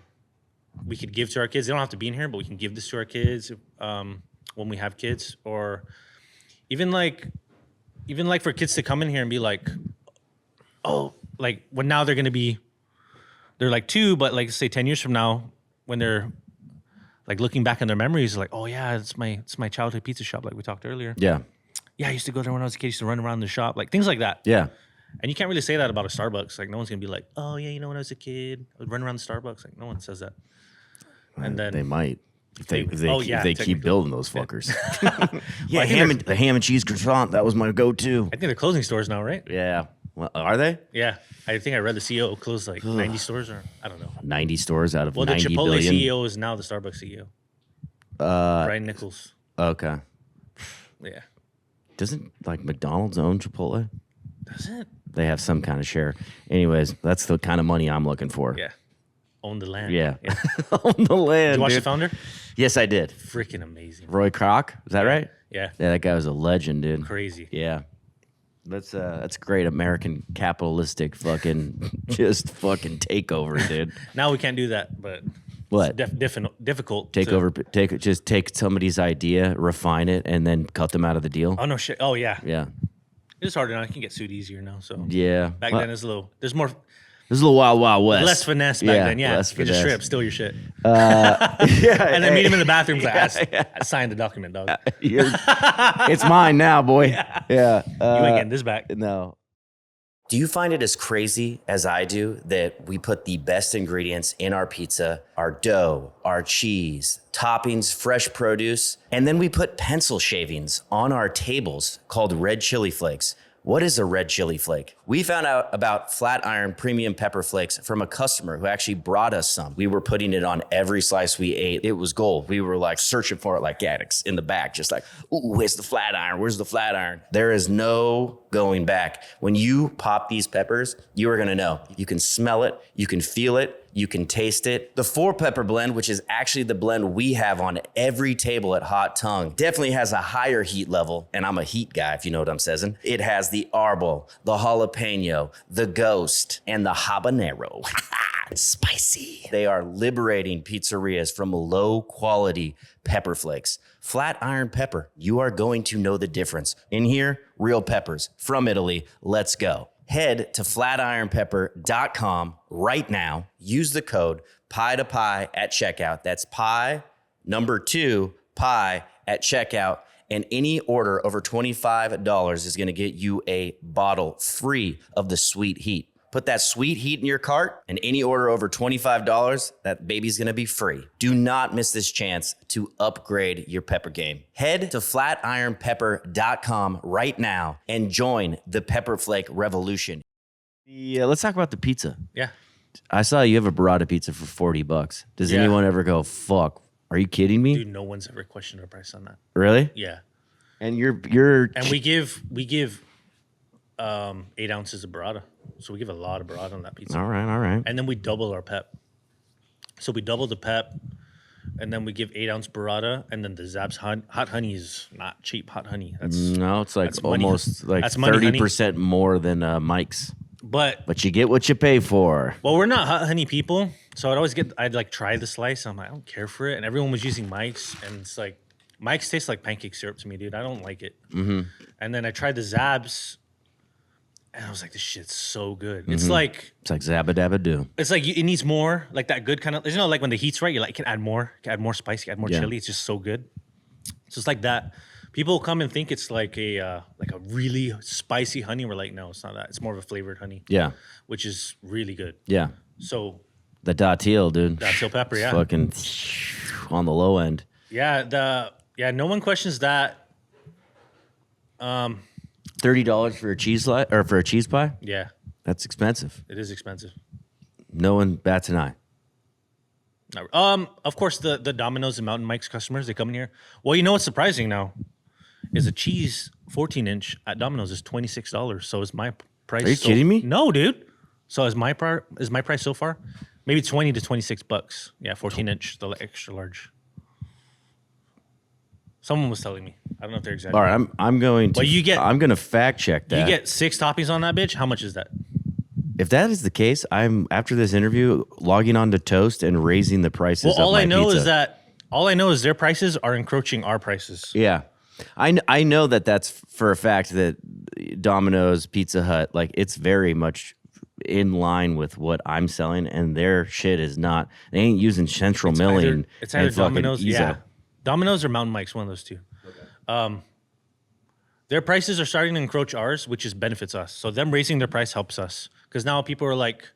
A: we could give to our kids. They don't have to be in here, but we can give this to our kids when we have kids, or even like for kids to come in here and be like, oh, like when now they're like 2, but like say 10 years from now when they're like looking back on their memories, like, oh yeah, it's my childhood pizza shop, like we talked earlier. Yeah, I used to go there when I was a kid. I used to run around the shop, like things like that. Yeah. And you can't really say that about a Starbucks. Like, no one's going to be like, oh, yeah, you know, when I was a kid, I would run around the Starbucks. Like, no one says that. And then...
B: They might. If they keep building those fuckers. Yeah, the ham and cheese croissant, that was my go-to.
A: I think they're closing stores now, right?
B: Yeah. Well, are they?
A: Yeah. I think I read the CEO closed like 90 stores, or I don't know.
B: 90 stores out of 90 billion?
A: Well, the Chipotle CEO is now the Starbucks CEO. Brian Nichols.
B: Okay.
A: Yeah.
B: Doesn't, like, McDonald's own Chipotle?
A: Does it?
B: They have some kind of share. Anyways, that's the kind of money I'm looking for.
A: Yeah. Own the land.
B: Yeah. Own the land.
A: Did you watch The Founder?
B: Yes, I did.
A: Freaking amazing.
B: Roy Kroc, is that right?
A: Yeah.
B: Yeah, that guy was a legend, dude.
A: Crazy.
B: Yeah. That's great American capitalistic fucking just fucking takeover, dude.
A: Now we can't do that, but
B: what?
A: It's difficult.
B: Take somebody's idea, refine it, and then cut them out of the deal.
A: Oh no shit. Oh yeah.
B: Yeah.
A: It's harder now. I can get sued easier now. So
B: yeah.
A: Back then it's a little. There's more.
B: There's a little wild west.
A: Less finesse back then. Yeah.
B: Less
A: you could just straight up steal your shit.
B: Yeah.
A: And then meet him in the bathroom. I signed the document, dog.
B: It's mine now, boy. Yeah.
A: You ain't getting this back.
B: No.
E: Do you find it as crazy as I do that we put the best ingredients in our pizza, our dough, our cheese, toppings, fresh produce, and then we put pencil shavings on our tables called red chili flakes? What is a red chili flake? We found out about Flatiron premium pepper flakes from a customer who actually brought us some. We were putting it on every slice we ate. It was gold. We were like searching for it like addicts in the back, just like, ooh, where's the Flatiron? Where's the Flatiron? There is no going back. When you pop these peppers, you are gonna know. You can smell it, you can feel it, you can taste it. The 4-pepper blend, which is actually the blend we have on every table at Hot Tongue, definitely has a higher heat level, and I'm a heat guy, if you know what I'm saying. It has the arbol, the jalapeno, the ghost, and the habanero.
B: Spicy.
E: They are liberating pizzerias from low quality pepper flakes. Flat iron pepper, you are going to know the difference. In here, real peppers from Italy. Let's go. Head to flatironpepper.com right now. Use the code PIE2PIE at checkout. That's pie, number 2, pie at checkout. And any order over $25 is going to get you a bottle free of the sweet heat. Put that sweet heat in your cart, and any order over $25, that baby's gonna be free. Do not miss this chance to upgrade your pepper game. Head to flatironpepper.com right now and join the Pepper Flake revolution.
B: Yeah, let's talk about the pizza.
A: Yeah.
B: I saw you have a burrata pizza for $40. Does
A: Yeah.
B: anyone ever go, fuck, are you kidding me?
A: Dude, no one's ever questioned our price on that.
B: Really?
A: Yeah.
B: And you're
A: And we give 8 ounces of burrata. So we give a lot of burrata on that pizza.
B: all right.
A: And then we double our pep. So we double the pep, and then we give 8-ounce burrata, and then the Zapp's hot honey is not cheap hot honey. That's
B: No, it's like
A: that's money.
B: almost like
A: That's money, honey.
B: 30% more than Mike's.
A: but
B: You get what you pay for.
A: well, we're not hot honey people, so I'd like try the slice. I'm like, I don't care for it, and everyone was using Mike's, and it's like Mike's tastes like pancake syrup to me, dude. I don't like it. Mm-hmm. And then I tried the Zabs. And I was like, this shit's so good.
B: Mm-hmm.
A: It's like
B: Zabba dabba do.
A: it needs more, like that good kind of, like when the heat's right, you're like, you can add more spice, you can add more
B: Yeah.
A: chili. It's just so good. It's just like that. People come and think it's like a really spicy honey. We're like, no, it's not that. It's more of a flavored honey.
B: Yeah.
A: Which is really good.
B: Yeah.
A: So
B: The datil, dude.
A: datil pepper, yeah.
B: Fucking on the low end.
A: Yeah, no one questions that.
B: $30 for a cheese or for a cheese pie?
A: Yeah,
B: That's expensive.
A: it is expensive.
B: No one bats an eye.
A: Of course, the Domino's and Mountain Mike's customers, they come in here. Well, you know what's surprising now is a cheese 14-inch at Domino's is $26. So is my price.
B: Are you kidding me?
A: No, dude. So is my price so far? Maybe $20 to $26. Yeah, 14-inch, the extra large. Someone was telling me. I don't know if they're exactly.
B: All right, I'm going to.
A: But you get-
B: I'm going to fact check that.
A: You get 6 toppings on that bitch. How much is that?
B: If that is the case, I'm after this interview logging on to Toast and raising the prices.
A: Well,
B: of
A: all
B: my
A: I know
B: pizza.
A: is their prices are encroaching our prices.
B: Yeah, I know that's for a fact that Domino's, Pizza Hut, like it's very much in line with what I'm selling, and their shit is not. They ain't using central milling.
A: It's either
B: and fucking
A: Domino's,
B: Izzo.
A: yeah. Domino's or Mountain Mike's, one of those two. Okay. Their prices are starting to encroach ours, which benefits us. So them raising their price helps us because now people are like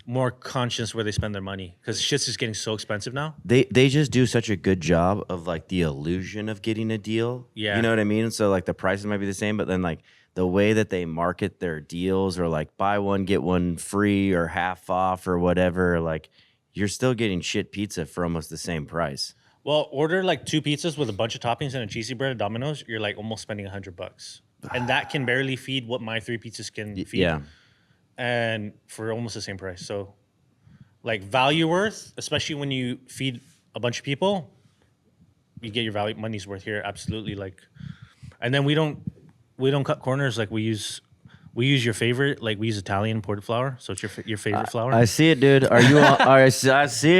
A: more conscious where they spend their money because shit's just getting so expensive now.
B: They just do such a good job of like the illusion of getting a deal.
A: Yeah.
B: You know what I mean? So like the prices might be the same, but then like the way that they market their deals or like buy one, get one free or half off or whatever, like you're still getting shit pizza for almost the same price.
A: Well, order like 2 pizzas with a bunch of toppings and a cheesy bread at Domino's. You're like almost spending $100, and that can barely feed what my 3 pizzas can feed.
B: Yeah.
A: And for almost the same price. So, like value worth, especially when you feed a bunch of people, you get your money's worth here. Absolutely. Like, and then we don't cut corners. Like we use your favorite. Like we use Italian imported flour. So it's your favorite flour.
B: I see it, dude. Are you? I see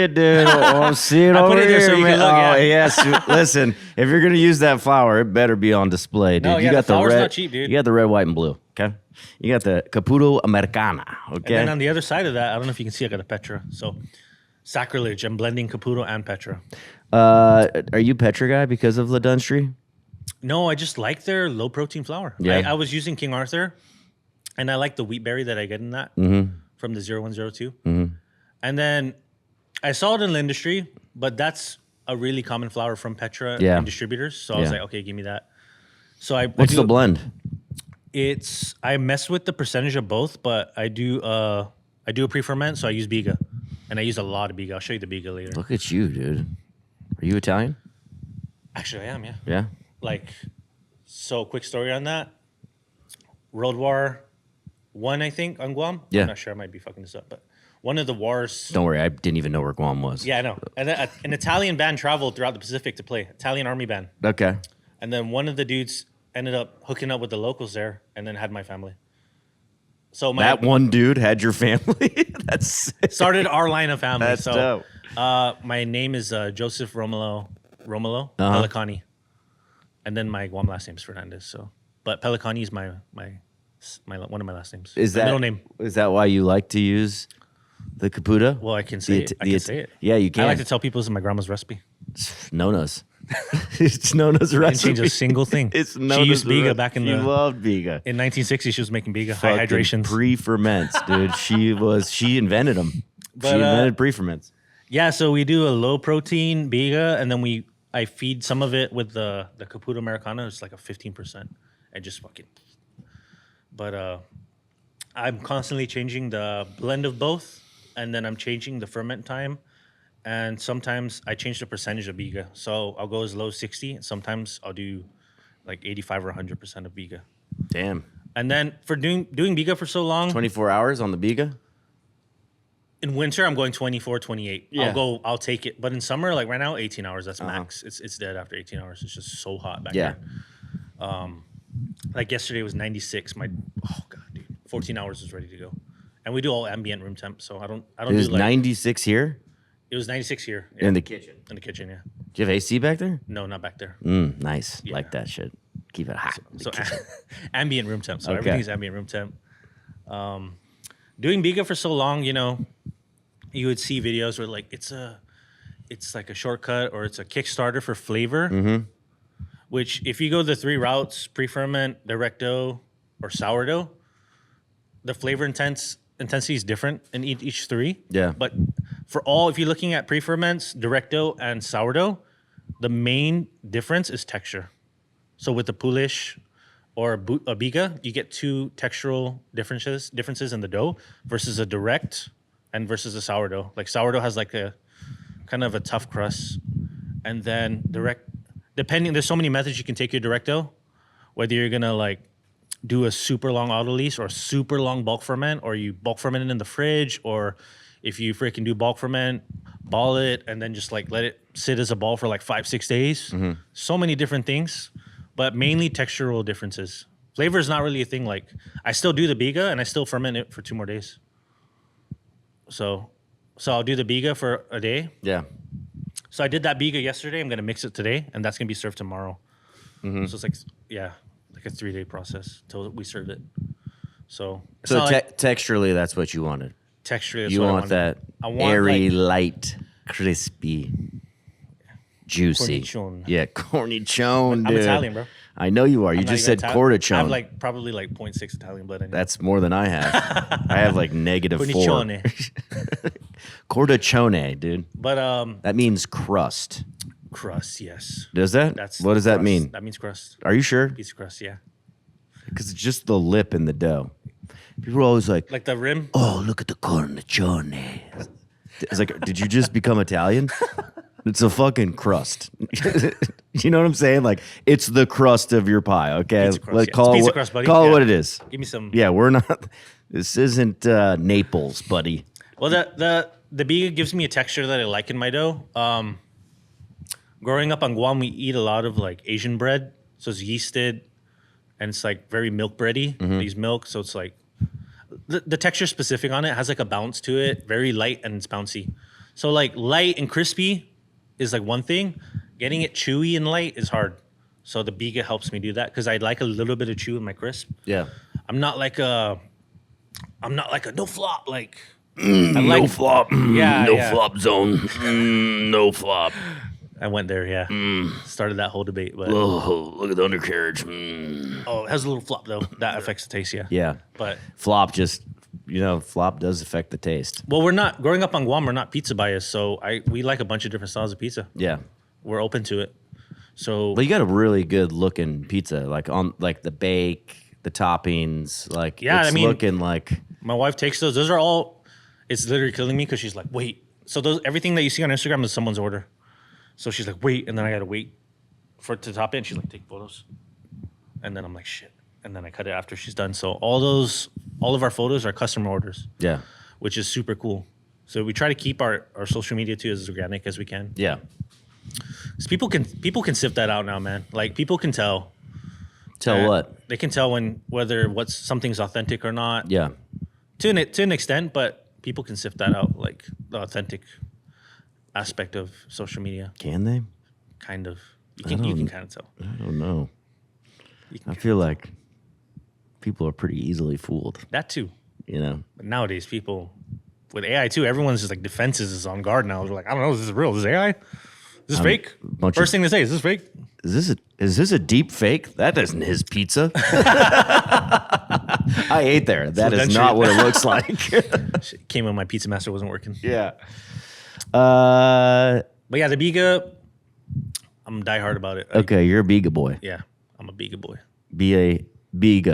B: it, dude. I see it
A: I
B: over
A: put it there
B: here,
A: so you
B: man.
A: can look, yeah.
B: Oh, yes. Listen, if you're gonna use that flour, it better be on display, dude.
A: No,
B: You
A: yeah,
B: got
A: the flour's
B: red.
A: not cheap, dude.
B: You got the red, white, and blue. Okay. You got the Caputo Americana.
A: And
B: Okay.
A: then on the other side of that, I don't know if you can see, I got a Petra. So sacrilege. I'm blending Caputo and Petra.
B: Are you Petra guy because of La Dunstry?
A: No, I just like their low protein flour.
B: Yeah.
A: I was using King Arthur, and I like the wheat berry that I get in that from the 0102. And then I saw it in the industry, but that's a really common flour from Petra
B: Yeah.
A: and distributors. So I was
B: Yeah.
A: like, okay, give me that. So I
B: What's
A: do-
B: the blend?
A: I mess with the percentage of both, but I do a pre-ferment, so I use Biga, and I use a lot of Biga. I'll show you the Biga later.
B: Look at you, dude. Are you Italian?
A: Actually, I am, yeah.
B: Yeah.
A: Like, so quick story on that. World War I, I think, on Guam.
B: Yeah.
A: I'm not sure. I might be fucking this up, but one of the wars.
B: Don't worry, I didn't even know where Guam was.
A: Yeah, I know. And then an Italian band traveled throughout the Pacific to play. Italian army band.
B: Okay.
A: And then one of the dudes ended up hooking up with the locals there and then had my family. So
B: that one dude had your family. That's sick.
A: started our line of family.
B: That's
A: so
B: dope.
A: my name is Joseph Romulo Pelicani, and then my Guam last name is Fernandez. So, but Pelicani is my one of my last names.
B: Is
A: My
B: that
A: middle name?
B: Is that why you like to use the Caputa?
A: Well, I can say it. I can say it.
B: Yeah, you can.
A: I like to tell people this is my grandma's recipe.
B: Nona's. It's Nona's
A: I didn't
B: recipe.
A: change a single thing.
B: It's
A: She
B: Nona's
A: used biga
B: recipe.
A: back in
B: She
A: the
B: loved biga.
A: in 1960. She was making biga, high
B: Fucking
A: hydrations.
B: pre-ferments, dude. She invented them.
A: But,
B: She invented pre-ferments.
A: Yeah, so we do a low protein biga, and then I feed some of it with the Caputo Americano. It's like a 15%, and just fucking. But I'm constantly changing the blend of both, and then I'm changing the ferment time, and sometimes I change the percentage of biga. So I'll go as low as 60, and sometimes I'll do like 85 or 100% of biga.
B: Damn.
A: And then for doing biga for so long,
B: 24 hours on the biga?
A: in winter I'm going 24, 28.
B: Yeah.
A: I'll take it. But in summer, like right now, 18 hours, that's max. It's dead after 18 hours. It's just so hot back
B: Yeah.
A: there. Like yesterday was 96. Oh god, dude. 14 hours is ready to go. And we do all ambient room temp, so I don't
B: It
A: do
B: was
A: like
B: 96 here
A: it was 96 here.
B: in the kitchen.
A: In the kitchen, yeah.
B: Do you have AC back there?
A: No, not back there.
B: Nice.
A: Yeah.
B: Like that shit. Keep it hot.
A: So ambient room temp. So
B: Okay.
A: everything's ambient room temp. Doing biga for so long, you would see videos where like it's like a shortcut or it's a Kickstarter for flavor. Which if you go the 3 routes, pre-ferment, direct dough, or sourdough, the flavor intensity is different in each 3.
B: Yeah.
A: But if you're looking at pre-ferments, direct dough, and sourdough, the main difference is texture. So with the Polish or a biga, you get 2 textural differences in the dough versus a direct and versus a sourdough. Like sourdough has like a kind of a tough crust, and then direct, there's so many methods you can take your direct dough, whether you're gonna like do a super long autolyse or a super long bulk ferment, or you bulk ferment it in the fridge, or if you freaking do bulk ferment, ball it, and then just like let it sit as a ball for like 5-6 days. So many different things, but mainly textural differences. Flavor is not really a thing. Like I still do the biga and I still ferment it for 2 more days. So I'll do the biga for a day.
B: Yeah.
A: So I did that biga yesterday. I'm gonna mix it today, and that's gonna be served tomorrow. So it's like a 3-day process till we serve it. So it's
B: So
A: not like
B: texturally, that's what you wanted.
A: texture. That's
B: You
A: what I
B: want
A: want.
B: that
A: I want,
B: airy,
A: like-
B: light, crispy, juicy.
A: Cornicione.
B: Yeah, cornicione,
A: I'm
B: dude.
A: Italian, bro.
B: I know you are. You
A: I'm not
B: just
A: even
B: said
A: Italian. I
B: cornicione.
A: have like probably like 0.6 Italian blood in me.
B: That's more than I have. I have like -4.
A: Cornicione.
B: Cornicione, dude.
A: But
B: That means crust.
A: crust, yes.
B: Does that?
A: That's
B: What does that
A: crust.
B: mean?
A: That means crust.
B: Are you sure?
A: Piece of crust, yeah.
B: Because it's just the lip in the dough. People are always like,
A: Like the rim.
B: oh, look at the cornicione. It's like, did you just become Italian? It's a fucking crust. You know what I'm saying? Like, it's the crust of your pie, okay?
A: Pizza crust,
B: Like,
A: yeah.
B: call
A: It's
B: it
A: pizza
B: what,
A: crust, buddy.
B: call it
A: Yeah.
B: what it is.
A: Give me some.
B: Yeah, we're not, this isn't Naples, buddy.
A: Well, the biga gives me a texture that I like in my dough. Growing up on Guam, we eat a lot of like Asian bread, so it's yeasted, and it's like very milk bready. They use milk, so it's like the texture specific on it has like a bounce to it, very light and it's bouncy. So like light and crispy is like one thing. Getting it chewy and light is hard. So the biga helps me do that because I like a little bit of chew in my crisp.
B: Yeah.
A: I'm not like a no flop like.
B: No flop.
A: Yeah,
B: no
A: yeah.
B: flop zone. No flop.
A: I went there, yeah. Started that whole debate, but
B: Oh, look at the undercarriage.
A: it has a little flop though. That affects the taste, yeah.
B: Yeah.
A: But
B: Flop just, flop does affect the taste.
A: well, we're not growing up on Guam. We're not pizza biased, so we like a bunch of different styles of pizza.
B: Yeah.
A: We're open to it. So
B: But you got a really good looking pizza, like on like the bake, the toppings, like
A: Yeah,
B: it's
A: I mean-
B: looking like
A: my wife takes those. Those are all. It's literally killing me because she's like, wait. So everything that you see on Instagram is someone's order. So she's like, wait, and then I gotta wait for it to top it. And she's like, take photos, and then I'm like, shit, and then I cut it after she's done. So all of our photos are customer orders,
B: yeah,
A: which is super cool. So we try to keep our social media too as organic as we can.
B: yeah.
A: 'Cause people can sift that out now, man. Like people can tell.
B: Tell what?
A: They can tell whether something's authentic or not.
B: Yeah.
A: To an extent, but people can sift that out, like the authentic aspect of social media.
B: Can they?
A: Kind of. You can kind of tell.
B: I don't know. I feel like people are pretty easily fooled.
A: That too.
B: You know?
A: But nowadays, people with AI too, everyone's just like defenses is on guard now. They're like, I don't know, is this real? Is this AI? Is this fake? First thing they say, is this fake?
B: Is this a deep fake? That isn't his pizza. I ate there. That is not what it looks like.
A: Shit, came when my Pizza Master wasn't working.
B: Yeah.
A: But yeah, the Biga, I'm diehard about it.
B: Okay, you're a Biga boy.
A: Yeah, I'm a Biga boy.
B: Biga. Bigg.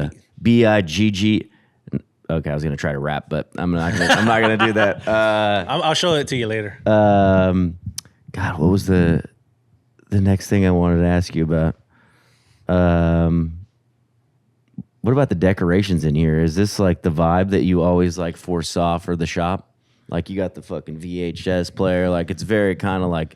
B: Okay, I was gonna try to rap, but I'm not gonna do that.
A: I'll show it to you later.
B: God, what was the next thing I wanted to ask you about? What about the decorations in here? Is this like the vibe that you always like foresaw for the shop? Like you got the fucking VHS player. Like it's very kind of like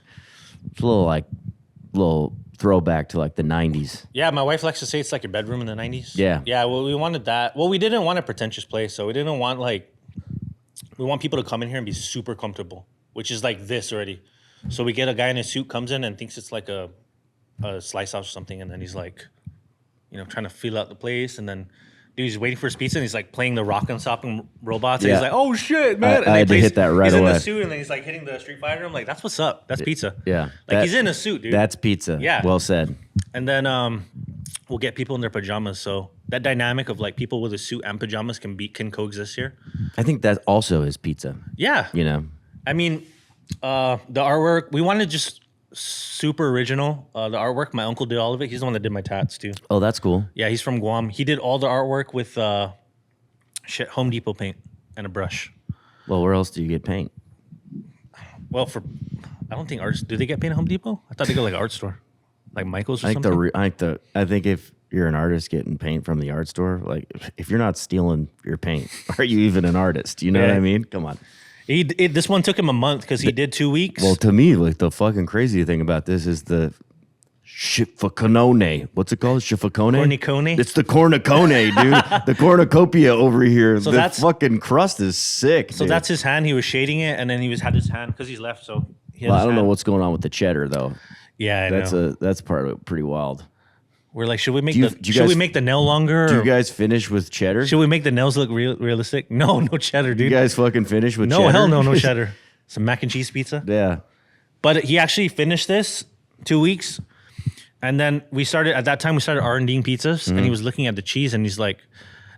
B: it's a little throwback to like the 90s.
A: Yeah, my wife likes to say it's like your bedroom in the 90s.
B: Yeah.
A: Yeah, well, we wanted that. Well, we didn't want a pretentious place, so we didn't want we want people to come in here and be super comfortable, which is like this already. So we get a guy in a suit comes in and thinks it's like a slice house or something, and then he's like, trying to feel out the place, and then he's waiting for his pizza, and he's like playing the rock and stopping robots, and he's like, "Oh shit, man!"
B: I had to hit that right away.
A: He's in the suit, and then he's like hitting the Street Fighter. I'm like, "That's what's up. That's pizza."
B: Yeah,
A: he's in a suit, dude.
B: That's pizza.
A: Yeah,
B: well said.
A: And then we'll get people in their pajamas. So that dynamic of like people with a suit and pajamas can coexist here.
B: I think that also is pizza.
A: Yeah, I mean, the artwork we wanted just super original. The artwork, my uncle did all of it. He's the one that did my tats too.
B: Oh, that's cool.
A: Yeah, he's from Guam. He did all the artwork with Home Depot paint and a brush.
B: Well, where else do you get paint?
A: Well, I don't think artists do they get paint at Home Depot? I thought they go like art store, like Michael's or something.
B: I think if you're an artist getting paint from the art store, like if you're not stealing your paint, are you even an artist? You know what I mean? Come on.
A: This one took him a month because he did 2 weeks.
B: Well, to me, like the fucking crazy thing about this is the Shifaconone. What's it called? Shifacone?
A: Cornicone?
B: It's the cornicone, dude. The cornucopia over here.
A: So
B: the fucking crust is sick.
A: So that's his hand. He was shading it, and then he had his hand because he's left. So
B: I don't know what's going on with the cheddar though.
A: Yeah, I know.
B: That's part of it. Pretty wild.
A: We're like, should we make we make the nail longer?
B: Do you guys finish with cheddar?
A: Should we make the nails look realistic? No cheddar, dude.
B: You guys fucking finish with cheddar?
A: No, hell no cheddar. Some mac and cheese pizza.
B: Yeah.
A: But he actually finished this 2 weeks. And then we started R&Ding pizzas, and he was looking at the cheese, and he's like,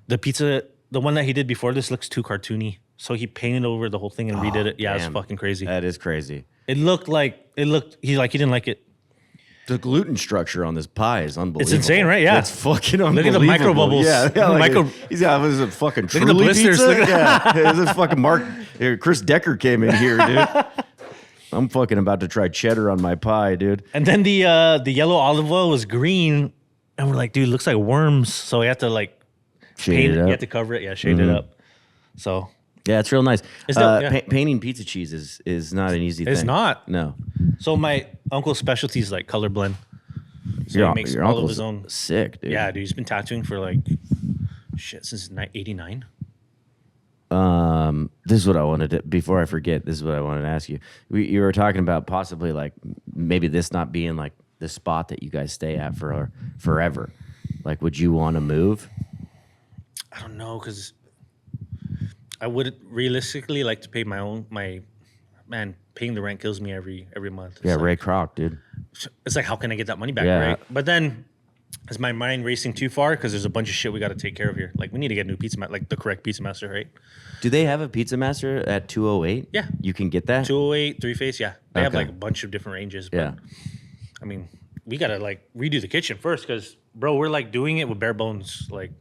A: the pizza, the one that he did before this looks too cartoony. So he painted over the whole thing and redid it. Yeah, it's fucking crazy.
B: That is crazy.
A: He's like, he didn't like it.
B: The gluten structure on this pie is unbelievable.
A: It's insane, right? Yeah.
B: It's fucking unbelievable.
A: Look at the micro bubbles.
B: Yeah, he's got, what is it, fucking
A: Look at the blisters.
B: Pizza? Yeah. This fucking Chris Decker came in here, dude. I'm fucking about to try cheddar on my pie, dude.
A: And then the yellow olive oil was green, and we're like, dude, it looks like worms. So we have to like
B: shade it up.
A: You have to cover it. Yeah, shade it up. So
B: yeah, it's real nice.
A: It's
B: painting pizza cheese is not an easy thing.
A: It's not.
B: No.
A: So my uncle's specialty is like color blend. So he makes all of his own.
B: Sick, dude.
A: Yeah, dude. He's been tattooing for like since 89.
B: This is what I wanted to, before I forget, this is what I wanted to ask you. You were talking about possibly like maybe this not being like the spot that you guys stay at for forever. Like, would you want to move?
A: I don't know, because I would realistically like to pay paying the rent kills me every month.
B: Yeah, Ray Kroc, dude.
A: It's like, how can I get that money back,
B: Yeah.
A: right? But then is my mind racing too far? Because there's a bunch of shit we got to take care of here. Like, we need to get a new pizza, like the correct pizza master, right?
B: Do they have a Pizza Master at 208?
A: Yeah.
B: You can get that?
A: 208, three face, yeah. They have
B: Okay.
A: like a bunch of different ranges. But,
B: Yeah.
A: I mean, we got to like redo the kitchen first because, bro, we're like doing it with bare bones. Like,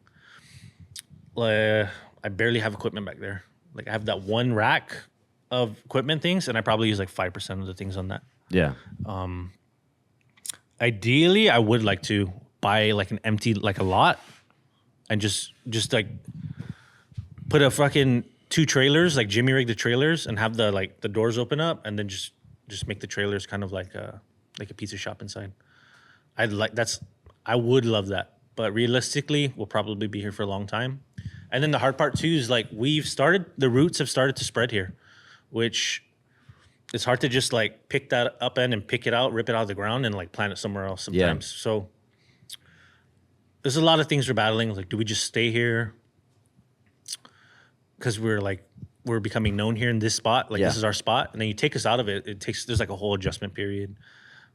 A: I barely have equipment back there. Like, I have that one rack of equipment things, and I probably use like 5% of the things on that.
B: Yeah.
A: Ideally, I would like to buy like an empty, like a lot, and just like put a fucking 2 trailers, like Jimmy rig the trailers, and have the doors open up, and then just make the trailers kind of like a pizza shop inside. I would love that, but realistically, we'll probably be here for a long time. And then the hard part too is like the roots have started to spread here, which it's hard to just like pick that up end and pick it out, rip it out of the ground and like plant it somewhere else sometimes. So there's a lot of things we're battling. Like, do we just stay here? Because we're becoming known here in this spot. Like this is our spot. And then you take us out of it. There's like a whole adjustment period.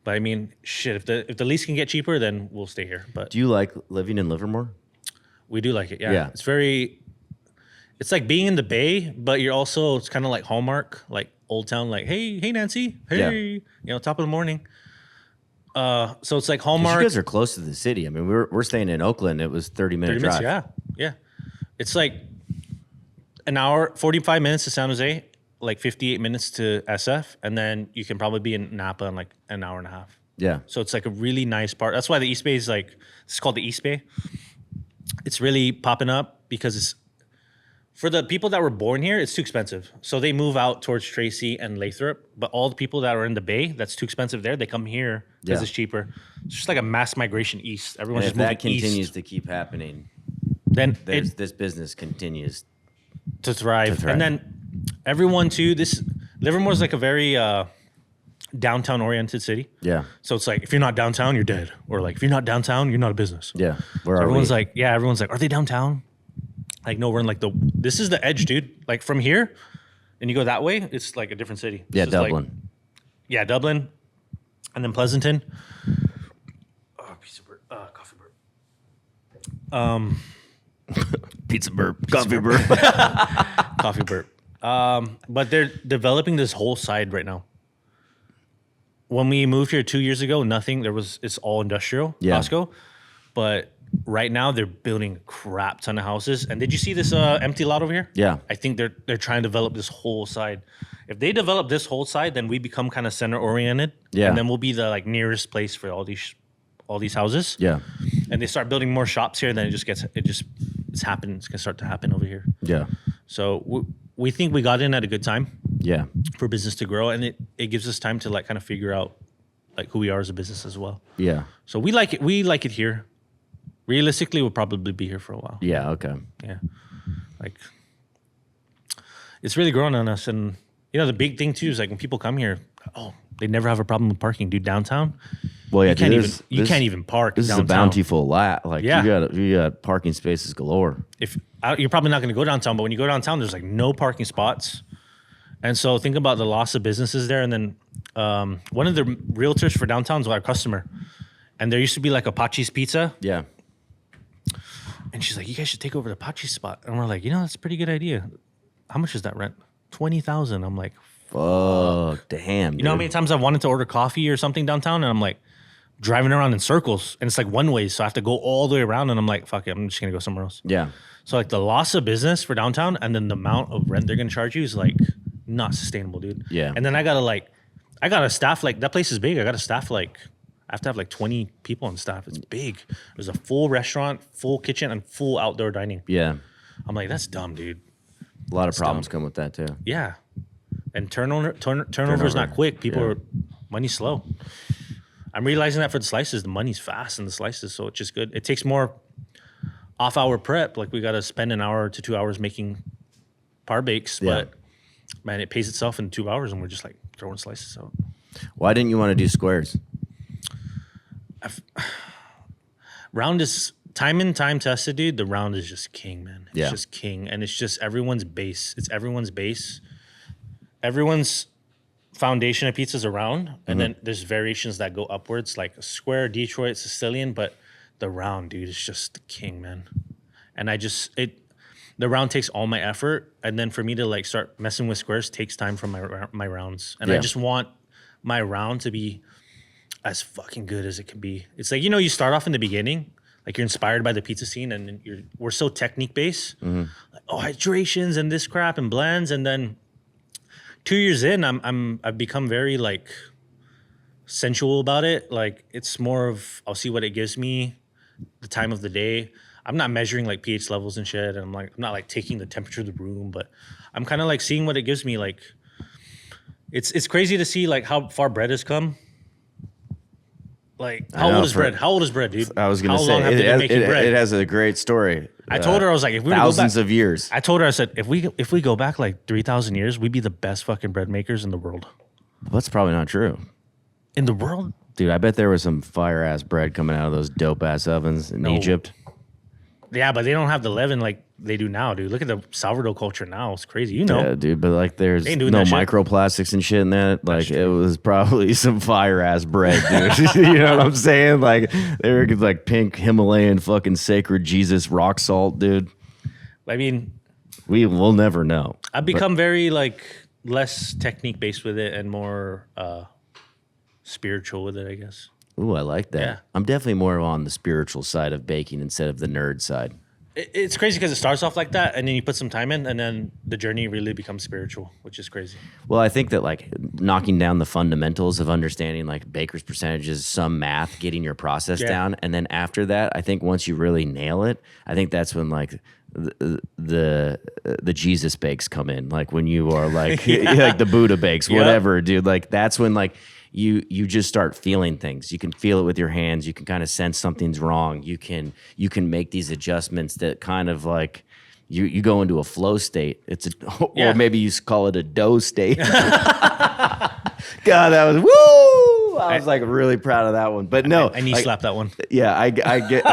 A: But I mean, shit, if the lease can get cheaper, then we'll stay here. But
B: Do you like living in Livermore?
A: we do like it. Yeah.
B: Yeah.
A: It's like being in the Bay, but it's kind of like Hallmark, like Old Town, like, hey, Nancy, hey, top of the morning. So it's like
B: 'Cause
A: Hallmark.
B: you guys are close to the city. I mean, we're staying in Oakland. It was 30-minute
A: 30
B: drive.
A: minutes, yeah. It's like an hour, 45 minutes to San Jose, like 58 minutes to SF, and then you can probably be in Napa in like an hour and a half.
B: Yeah.
A: So it's like a really nice part. That's why the East Bay is it's called the East Bay. It's really popping up because it's, for the people that were born here, it's too expensive. So they move out towards Tracy and Lathrop, but all the people that are in the Bay, that's too expensive there, they come here because it's cheaper. It's just like a mass migration east. Everyone's
B: And
A: just
B: if
A: moving
B: that continues
A: east.
B: to keep happening,
A: Then
B: this business continues.
A: to thrive. And then everyone too, Livermore's like a very downtown oriented city.
B: Yeah.
A: So it's like, if you're not downtown, you're dead. Or like, if you're not downtown, you're not a business.
B: Yeah.
A: So everyone's like, are they downtown? Like, no, we're in like this is the edge, dude. Like from here and you go that way, it's like a different city.
B: Yeah,
A: It's just
B: Dublin.
A: Dublin. And then Pleasanton. Oh, piece of coffee burp.
B: Pizza burp. Coffee burp.
A: Coffee burp. But they're developing this whole side right now. When we moved here 2 years ago, it's all industrial, Costco. But right now they're building a crap ton of houses. And did you see this empty lot over here?
B: Yeah.
A: I think they're trying to develop this whole side. If they develop this whole side, then we become kind of center oriented.
B: Yeah.
A: And then we'll be the like nearest place for all these houses.
B: Yeah.
A: And they start building more shops here, then it's happening. It's gonna start to happen over here.
B: Yeah.
A: So we think we got in at a good time
B: Yeah.
A: for business to grow, and it gives us time to like kind of figure out like who we are as a business as well.
B: Yeah.
A: So we like it. We like it here. Realistically, we'll probably be here for a while.
B: Yeah. Okay.
A: Yeah. Like, it's really growing on us. And, the big thing too is like when people come here, they never have a problem with parking, dude. Downtown,
B: Well, yeah,
A: you can't even park
B: This
A: downtown.
B: is a bountiful lot. Like,
A: Yeah.
B: you got parking spaces galore.
A: You're probably not going to go downtown, but when you go downtown, there's like no parking spots. And so think about the loss of businesses there. And then one of the realtors for downtown is our customer. And there used to be like a Pachi's Pizza.
B: Yeah.
A: And she's like, you guys should take over the Pachi spot. And we're like, that's a pretty good idea. How much is that rent? $20,000. I'm like,
B: Fuck, damn.
A: you know how many times I've wanted to order coffee or something downtown? And I'm like driving around in circles. And it's like one way. So I have to go all the way around. And I'm like, fuck it, I'm just going to go somewhere else.
B: Yeah.
A: So like the loss of business for downtown and then the amount of rent they're going to charge you is like not sustainable, dude.
B: Yeah.
A: And then I got to staff like, that place is big. I got to staff like, I have to have like 20 people on staff. It's big. There's a full restaurant, full kitchen, and full outdoor dining.
B: Yeah.
A: I'm like, that's dumb, dude.
B: A lot of problems come with that too.
A: Yeah. And turnover is not quick. Money's slow. I'm realizing that for the slices, the money's fast in the slices, so it's just good. It takes more off-hour prep. Like we got to spend an hour to 2 hours making par bakes, but man, it pays itself in 2 hours, and we're just like throwing slices out.
B: Why didn't you want to do squares?
A: Round is time tested, dude. The round is just king, man. It's just king, and it's just everyone's base. It's everyone's base. Everyone's foundation of pizza is a round, and then there's variations that go upwards, like a square, Detroit, Sicilian, but the round, dude, is just the king, man. And the round takes all my effort, and then for me to like start messing with squares takes time from my rounds, and I just want my round to be as fucking good as it can be. It's like, you start off in the beginning, like you're inspired by the pizza scene, and we're so technique based, like hydrations and this crap and blends, and then 2 years in, I've become very like sensual about it. Like it's more of I'll see what it gives me, the time of the day. I'm not measuring like pH levels and shit, and I'm not like taking the temperature of the room, but I'm kind of like seeing what it gives me. Like it's crazy to see like how far bread has come. Like,
B: I
A: how
B: know,
A: old is bread? How old is bread, dude?
B: I was going
A: How
B: to
A: long
B: say
A: have they been making bread?
B: it has a great story.
A: I told her, I was like, if we were to go
B: thousands
A: back,
B: of years.
A: I told her, I said, if we go back like 3,000 years, we'd be the best fucking bread makers in the world.
B: That's probably not true.
A: In the world?
B: Dude, I bet there was some fire ass bread coming out of those dope ass ovens in Egypt.
A: Yeah, but they don't have the leaven like they do now, dude. Look at the sourdough culture now. It's crazy. You know.
B: Yeah, dude, but like there's
A: They ain't doing
B: no
A: that shit.
B: microplastics and shit in that. Like it was probably some fire ass bread, dude. You know what I'm saying? Like they were like pink Himalayan fucking sacred Jesus rock salt, dude.
A: I mean,
B: We'll never know.
A: I've become very like less technique based with it and more spiritual with it, I guess.
B: Ooh, I like that.
A: Yeah.
B: I'm definitely more on the spiritual side of baking instead of the nerd side.
A: It's crazy because it starts off like that, and then you put some time in, and then the journey really becomes spiritual, which is crazy.
B: Well, I think that like knocking down the fundamentals of understanding like baker's percentages, some math, getting your process down, and then after that, I think once you really nail it, I think that's when like the Jesus bakes come in. Like when you are like like the Buddha bakes, whatever, dude. Like that's when like you just start feeling things. You can feel it with your hands. You can kind of sense something's wrong. You can make these adjustments that kind of like you go into a flow state. It's or maybe you call it a dough state. God, that was woo! I was like really proud of that one. But no,
A: I knee slap that one.
B: Yeah, I get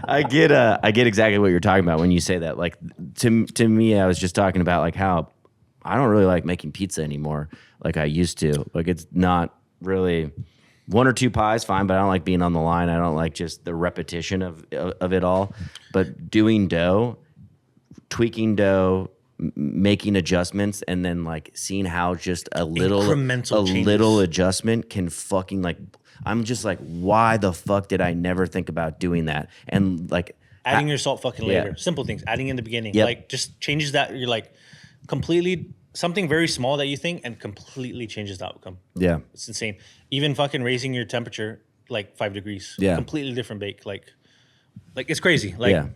B: I get exactly what you're talking about when you say that. Like to me, I was just talking about like how I don't really like making pizza anymore like I used to. Like it's not really one or two pies, fine, but I don't like being on the line. I don't like just the repetition of it all. But doing dough, tweaking dough, making adjustments, and then like seeing how just a little adjustment can fucking like I'm just like, why the fuck did I never think about doing that? And like
A: adding your salt fucking later.
B: Yeah.
A: Simple things. Adding in the beginning.
B: Yep.
A: Like just changes that. You're like completely something very small that you think and completely changes the outcome.
B: Yeah.
A: It's insane. Even fucking raising your temperature like 5 degrees.
B: Yeah.
A: Completely different bake. Like it's crazy. Like
B: yeah.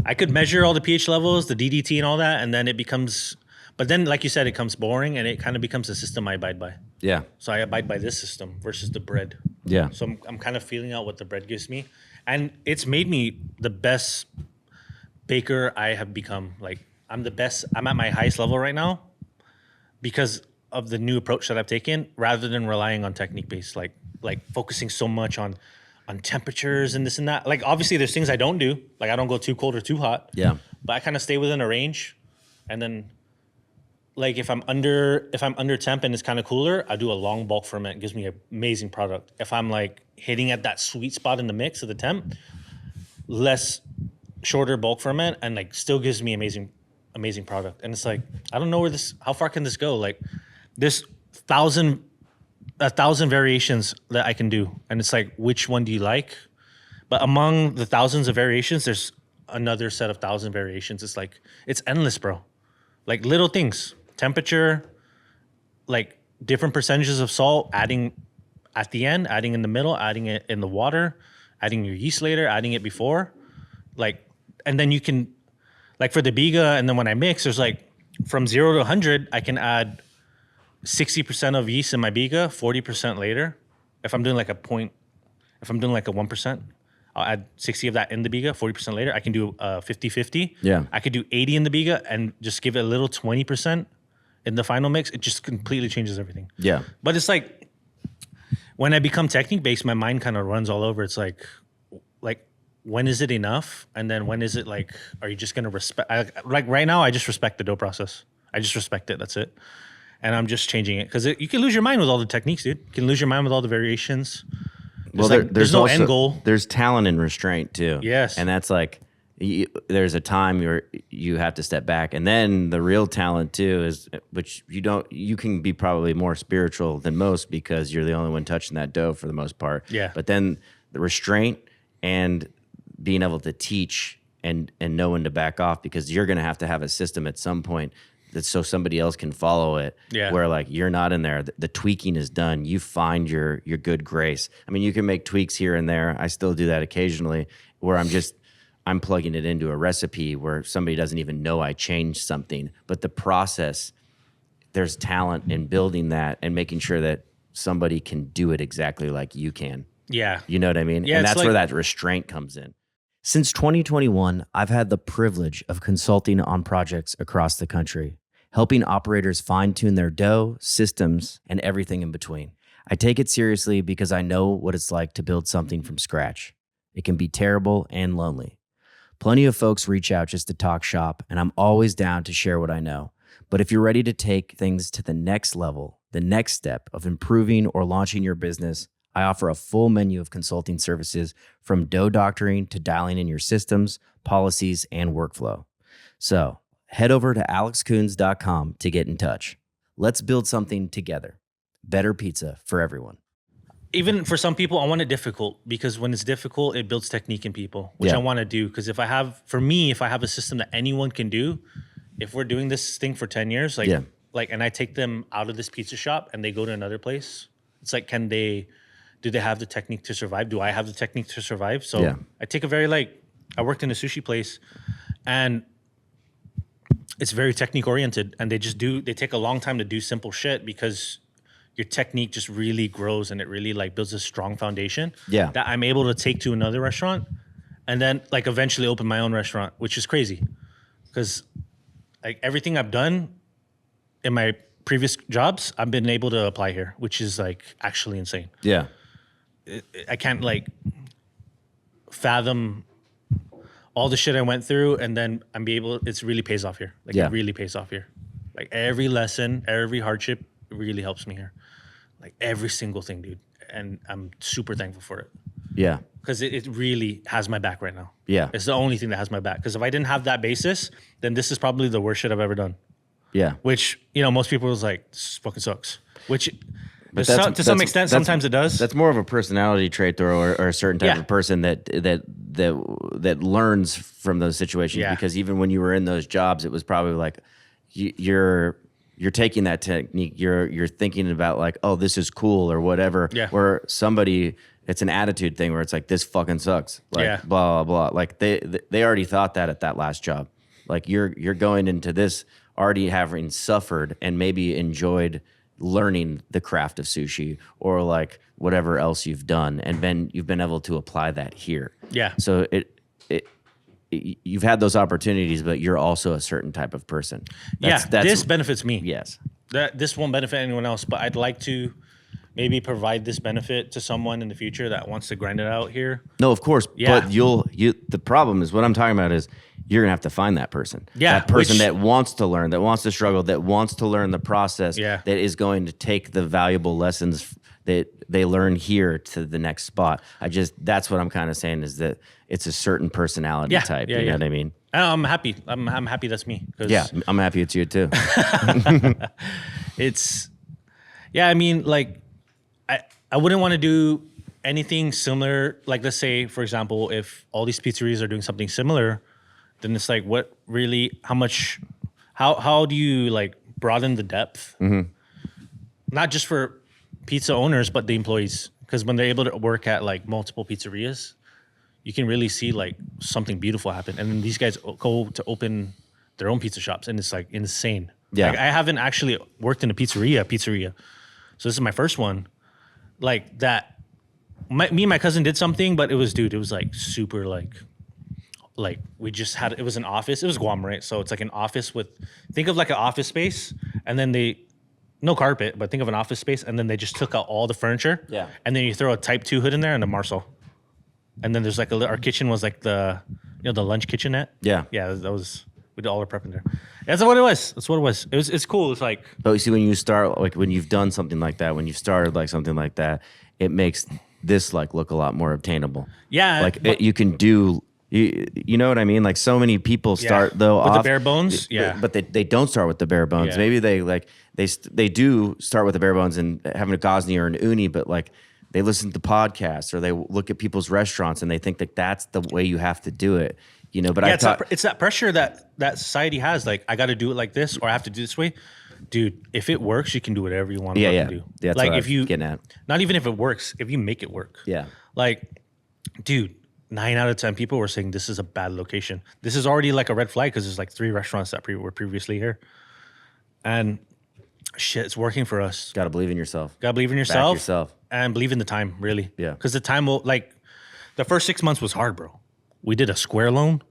A: I could measure all the pH levels, the DDT and all that, and then it becomes, but then like you said, it becomes boring and it kind of becomes a system I abide by.
B: Yeah.
A: So I abide by this system versus the bread.
B: Yeah.
A: So I'm kind of feeling out what the bread gives me. And it's made me the best baker I have become. Like I'm the best, I'm at my highest level right now because of the new approach that I've taken rather than relying on technique based, like focusing so much on temperatures and this and that. Like obviously there's things I don't do. Like I don't go too cold or too hot.
B: Yeah.
A: But I kind of stay within a range. And then like if I'm under temp and it's kind of cooler, I do a long bulk ferment. It gives me an amazing product. If I'm like hitting at that sweet spot in the mix of the temp, shorter bulk ferment and like still gives me amazing product. And it's like, I don't know how far can this go? Like there's 1,000 variations that I can do. And it's like, which one do you like? But among the thousands of variations, there's another set of 1,000 variations. It's like, it's endless, bro. Like little things, temperature, like different percentages of salt, adding at the end, adding in the middle, adding it in the water, adding your yeast later, adding it before. Like, and then you can, like for the biga, and then when I mix, there's like from 0 to 100, I can add 60% of yeast in my biga, 40% later. If I'm doing like a 1%, I'll add 60 of that in the biga, 40% later. I can do 50-50.
B: Yeah.
A: I could do 80 in the biga and just give it a little 20% in the final mix. It just completely changes everything.
B: Yeah.
A: But it's like, when I become technique based, my mind kind of runs all over. It's like, when is it enough? And then when is it like, are you just going to respect? Like right now, I just respect the dough process. I just respect it. That's it. And I'm just changing it because you can lose your mind with all the techniques, dude. You can lose your mind with all the variations. There's no end goal.
B: There's talent and restraint too.
A: Yes.
B: And that's like, there's a time you have to step back. And then the real talent too is, which you can be probably more spiritual than most because you're the only one touching that dough for the most part.
A: Yeah.
B: But then the restraint and being able to teach and know when to back off because you're going to have a system at some point that so somebody else can follow it.
A: Yeah.
B: Where like you're not in there. The tweaking is done. You find your good grace. I mean, you can make tweaks here and there. I still do that occasionally where I'm plugging it into a recipe where somebody doesn't even know I changed something. But the process, there's talent in building that and making sure that somebody can do it exactly like you can.
A: Yeah.
B: You know what I mean?
A: Yeah,
B: and
A: it's
B: that's where
A: like-
B: that restraint comes in. Since 2021, I've had the privilege of consulting on projects across the country, helping operators fine-tune their dough, systems, and everything in between. I take it seriously because I know what it's like to build something from scratch. It can be terrible and lonely. Plenty of folks reach out just to talk shop, and I'm always down to share what I know. But if you're ready to take things to the next level, the next step of improving or launching your business, I offer a full menu of consulting services from dough doctoring to dialing in your systems, policies, and workflow. So head over to alexkoons.com to get in touch. Let's build something together. Better pizza for everyone.
A: Even for some people, I want it difficult because when it's difficult, it builds technique in people, which
B: Yeah.
A: I want to do. Because if I have a system that anyone can do, if we're doing this thing for 10 years, and I take them out of this pizza shop and they go to another place, it's like, do they have the technique to survive? Do I have the technique to survive? So
B: Yeah.
A: I take I worked in a sushi place and it's very technique oriented and they take a long time to do simple shit because your technique just really grows and it really builds a strong foundation
B: Yeah.
A: that I'm able to take to another restaurant and then eventually open my own restaurant, which is crazy because everything I've done in my previous jobs, I've been able to apply here, which is actually insane.
B: Yeah.
A: I can't fathom all the shit I went through, and then it really pays off here.
B: Yeah.
A: It really pays off here. Every lesson, every hardship really helps me here. Every single thing, dude. And I'm super thankful for it
B: Yeah.
A: because it really has my back right now.
B: Yeah.
A: It's the only thing that has my back. Because if I didn't have that basis, then this is probably the worst shit I've ever done.
B: Yeah.
A: Which, most people was this fucking sucks. Which,
B: But
A: to some extent, sometimes it does.
B: That's more of a personality trait, or a certain type of person that learns from those situations.
A: Yeah.
B: Because even when you were in those jobs, it was probably you're taking that technique. You're thinking about oh, this is cool or whatever.
A: Yeah.
B: Where somebody, it's an attitude thing where it's this fucking sucks.
A: Yeah.
B: Blah blah blah. They already thought that at that last job. You're going into this already having suffered and maybe enjoyed learning the craft of sushi or whatever else you've done, and then you've been able to apply that here.
A: Yeah.
B: So you've had those opportunities, but you're also a certain type of person.
A: This benefits me.
B: Yes.
A: This won't benefit anyone else, but I'd like to maybe provide this benefit to someone in the future that wants to grind it out here.
B: No, of course.
A: Yeah.
B: But the problem is what I'm talking about is you're gonna have to find that person.
A: Yeah,
B: That person
A: which-
B: that wants to learn, that wants to struggle, that wants to learn the process,
A: Yeah.
B: that is going to take the valuable lessons that they learn here to the next spot. That's what I'm kind of saying is that it's a certain personality type. You know what I mean?
A: I'm happy. I'm happy that's me. 'Cause
B: Yeah, I'm happy it's you too.
A: I wouldn't want to do anything similar. Let's say, for example, if all these pizzerias are doing something similar, then it's what really, how do you broaden the depth? Mm-hmm. Not just for pizza owners, but the employees. Because when they're able to work at multiple pizzerias, you can really see something beautiful happen. And then these guys go to open their own pizza shops, and it's insane.
B: Yeah.
A: I haven't actually worked in a pizzeria. So this is my first one. That. Me and my cousin did something, but it was super we just had, it was an office. It was Guam, right? So it's an office think of an office space, and then no carpet, but think of an office space, and then they just took out all the furniture.
B: Yeah.
A: And then you throw a Type 2 hood in there and a Marcel. And then there's our kitchen was the lunch kitchenette.
B: Yeah.
A: Yeah, that was, we did all our prep in there. That's what it was. It's cool. It's
B: But you see, when you start, when you've done something like that, when you've started something like that, it makes this look a lot more obtainable.
A: Yeah.
B: You can do. You know what I mean? So many people start though
A: with
B: off
A: the bare bones. Yeah.
B: but they don't start with the bare bones.
A: Yeah.
B: Maybe they do start with the bare bones and having a Gosney or an uni, but they listen to podcasts or they look at people's restaurants and they think that that's the way you have to do it. But
A: it's that pressure that society has. I got to do it like this, or I have to do it this way. Dude, if it works, you can do whatever you want to
B: Yeah.
A: do.
B: That's what
A: if
B: I'm
A: you
B: getting at.
A: Not even if it works, if you make it work.
B: Yeah.
A: Dude, 9 out of 10 people were saying this is a bad location. This is already a red flag because there's 3 restaurants that were previously here. And Shit, it's working for us.
B: Got to believe in yourself.
A: Gotta believe in
B: Back
A: yourself.
B: yourself.
A: And believe in the time, really.
B: Yeah.
A: Because the time will, like, the first 6 months was hard, bro. We did a square loan.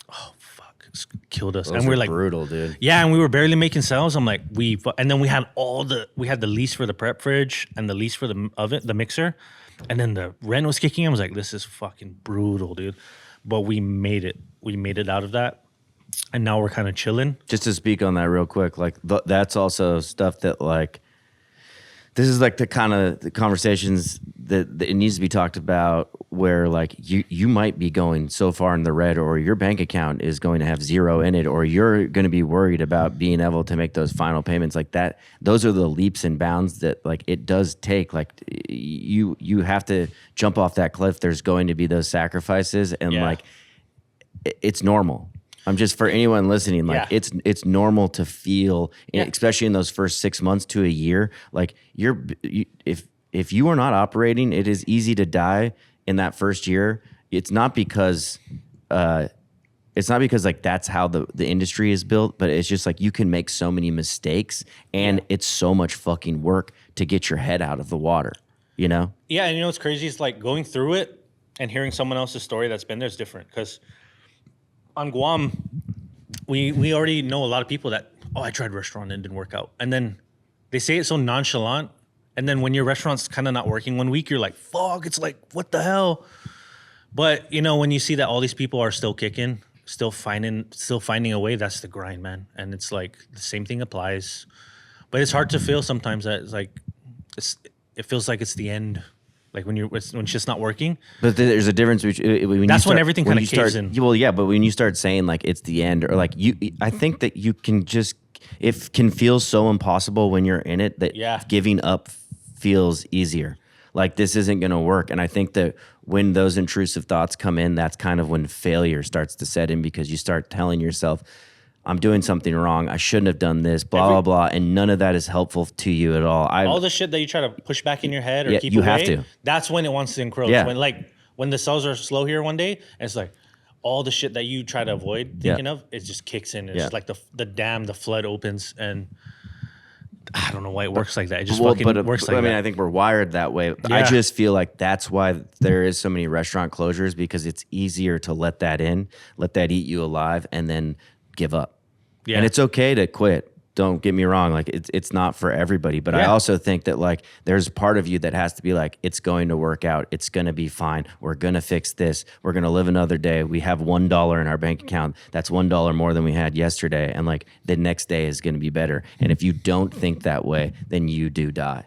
A: Oh, fuck. It's killed us.
B: Those
A: and we're
B: are
A: like,
B: brutal, dude.
A: yeah, and we were barely making sales. I'm like, and then we had the lease for the prep fridge and the lease for the oven, the mixer. And then the rent was kicking in. I was like, this is fucking brutal, dude. But we made it. We made it out of that. And now we're kind of chilling.
B: Just to speak on that real quick, like that's also stuff that like, this is like the kind of the conversations that it needs to be talked about where like you might be going so far in the red, or your bank account is going to have zero in it, or you're going to be worried about being able to make those final payments like that. Those are the leaps and bounds that like it does take. Like you have to jump off that cliff. There's going to be those sacrifices, and like it's normal. I'm just, for anyone listening, like it's normal to feel, especially in those first 6 months to a year, like if you are not operating, it is easy to die in that first year. It's not because like that's how the industry is built, but it's just like you can make so many mistakes, and it's so much fucking work to get your head out of the water, you know?
A: Yeah, and you know what's crazy is like going through it and hearing someone else's story that's been there is different, because on Guam, we already know a lot of people that, I tried restaurant and it didn't work out. And then they say it so nonchalant. And then when your restaurant's kind of not working one week, you're like, fuck, it's like, what the hell? But, you know, when you see that all these people are still kicking, still finding a way, that's the grind, man. And it's like the same thing applies. But it's hard to feel sometimes that it's like, it feels like it's the end. Like when it's just not working.
B: But there's a difference between
A: when everything kind of caves in.
B: Well, yeah, but when you start saying like it's the end, or like I think that you can just, it can feel so impossible when you're in it that giving up feels easier. Like this isn't going to work. And I think that when those intrusive thoughts come in, that's kind of when failure starts to set in, because you start telling yourself, I'm doing something wrong. I shouldn't have done this, blah, blah. And none of that is helpful to you at all.
A: All the shit that you try to push back in your head or keep
B: you
A: away,
B: have to.
A: That's when it wants to encroach.
B: Yeah.
A: When the sales are slow here one day, and it's like all the shit that you try to avoid thinking of, it just kicks in. It's just like the dam, the flood opens, and I don't know why it works like that. It just works like that.
B: I mean, I think we're wired that way.
A: Yeah.
B: I just feel like that's why there is so many restaurant closures, because it's easier to let that in, let that eat you alive, and then give up. Yeah. And it's okay to quit. Don't get me wrong. Like it's not for everybody, but I also think that like there's part of you that has to be like, it's going to work out. It's going to be fine. We're going to fix this. We're going to live another day. We have $1 in our bank account. That's $1 more than we had yesterday. And like the next day is going to be better. And if you don't think that way, then you do die.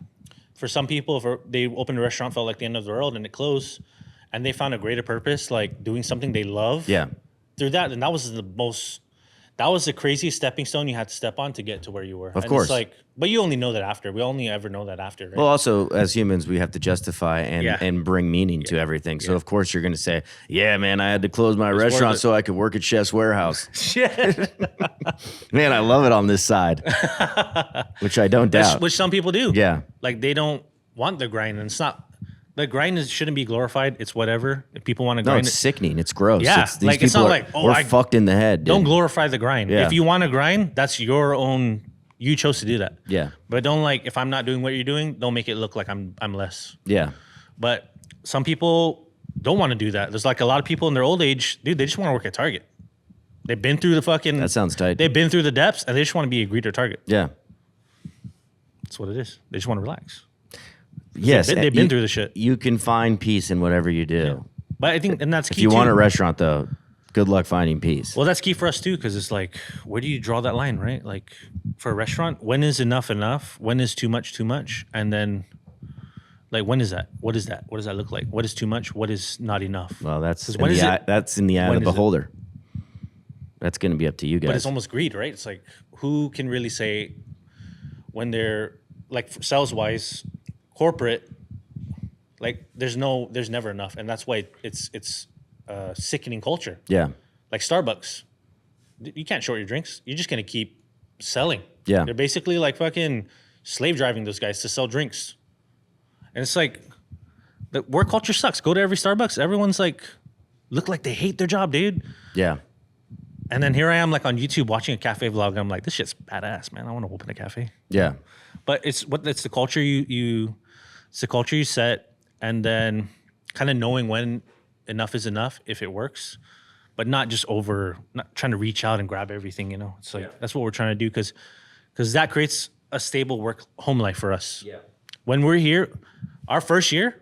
B: For
A: some people, if they opened a restaurant, felt like the end of the world, and it closed, and they found a greater purpose, like doing something they love.
B: Yeah.
A: Through that, and that was the craziest stepping stone you had to step on to get to where you were.
B: Of course.
A: It's but you only know that after. We only ever know that after, right?
B: Well, also, as humans, we have to justify and bring meaning to everything. So, of course, you're going to say, yeah, man, I had to close my restaurant so I could work at Chef's Warehouse.
A: Shit.
B: Man, I love it on this side, which I don't doubt.
A: Which some people do.
B: Yeah.
A: Like, they don't want the grind, and it's not. The grind shouldn't be glorified. It's whatever. If people want to grind,
B: it's sickening. It's gross.
A: Yeah,
B: it's not like we're fucked in the head. Dude.
A: Don't glorify the grind.
B: Yeah.
A: If you want to grind, that's your own. You chose to do that.
B: Yeah.
A: But don't if I'm not doing what you're doing, don't make it look like I'm less.
B: Yeah.
A: But some people don't want to do that. There's like a lot of people in their old age, dude. They just want to work at Target. They've been through the fucking.
B: That sounds tight.
A: They've been through the depths, and they just want to be a greeter Target.
B: Yeah.
A: That's what it is. They just want to relax.
B: Yes,
A: they've been through the shit.
B: You can find peace in whatever you do.
A: Yeah. But I think, and that's key.
B: If you want a restaurant, though, good luck finding peace.
A: Well, that's key for us too, because it's like, where do you draw that line, right? Like, for a restaurant, when is enough enough? When is too much too much? And then, like, when is that? What is that? What does that look like? What is too much? What is not enough?
B: Well, that's in the eye of the beholder. That's going to be up to you guys.
A: But it's almost greed, right? It's like, who can really say when they're like sales wise? Corporate, like there's never enough, and that's why it's a sickening culture.
B: Yeah,
A: like Starbucks, you can't short your drinks. You're just gonna keep selling.
B: Yeah,
A: they're basically like fucking slave driving those guys to sell drinks, and it's like the work culture sucks. Go to every Starbucks, everyone's like look like they hate their job, dude.
B: Yeah,
A: And then here I am like on YouTube watching a cafe vlog. And I'm like, this shit's badass, man. I want to open a cafe.
B: Yeah.
A: But it's the culture it's the culture you set, and then kind of knowing when enough is enough if it works, but not trying to reach out and grab everything. It's like that's what we're trying to do because that creates a stable home life for us.
B: Yeah.
A: When we're here, our first year,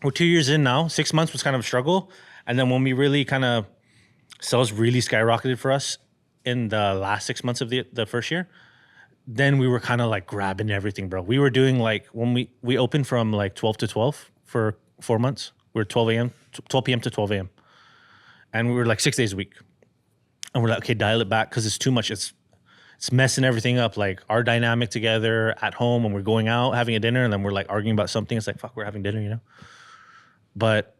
A: we're 2 years in now. 6 months was kind of a struggle, and then when we really kind of sales really skyrocketed for us in the last 6 months of the first year, then we were kind of like grabbing everything, bro. We were doing like when we opened from like 12 to 12 for 4 months. We were 12 p.m. to 12 a.m. And we were like 6 days a week. And we're like, okay, dial it back because it's too much. It's messing everything up. Like our dynamic together at home when we're going out, having a dinner, and then we're like arguing about something. It's like, fuck, we're having dinner, But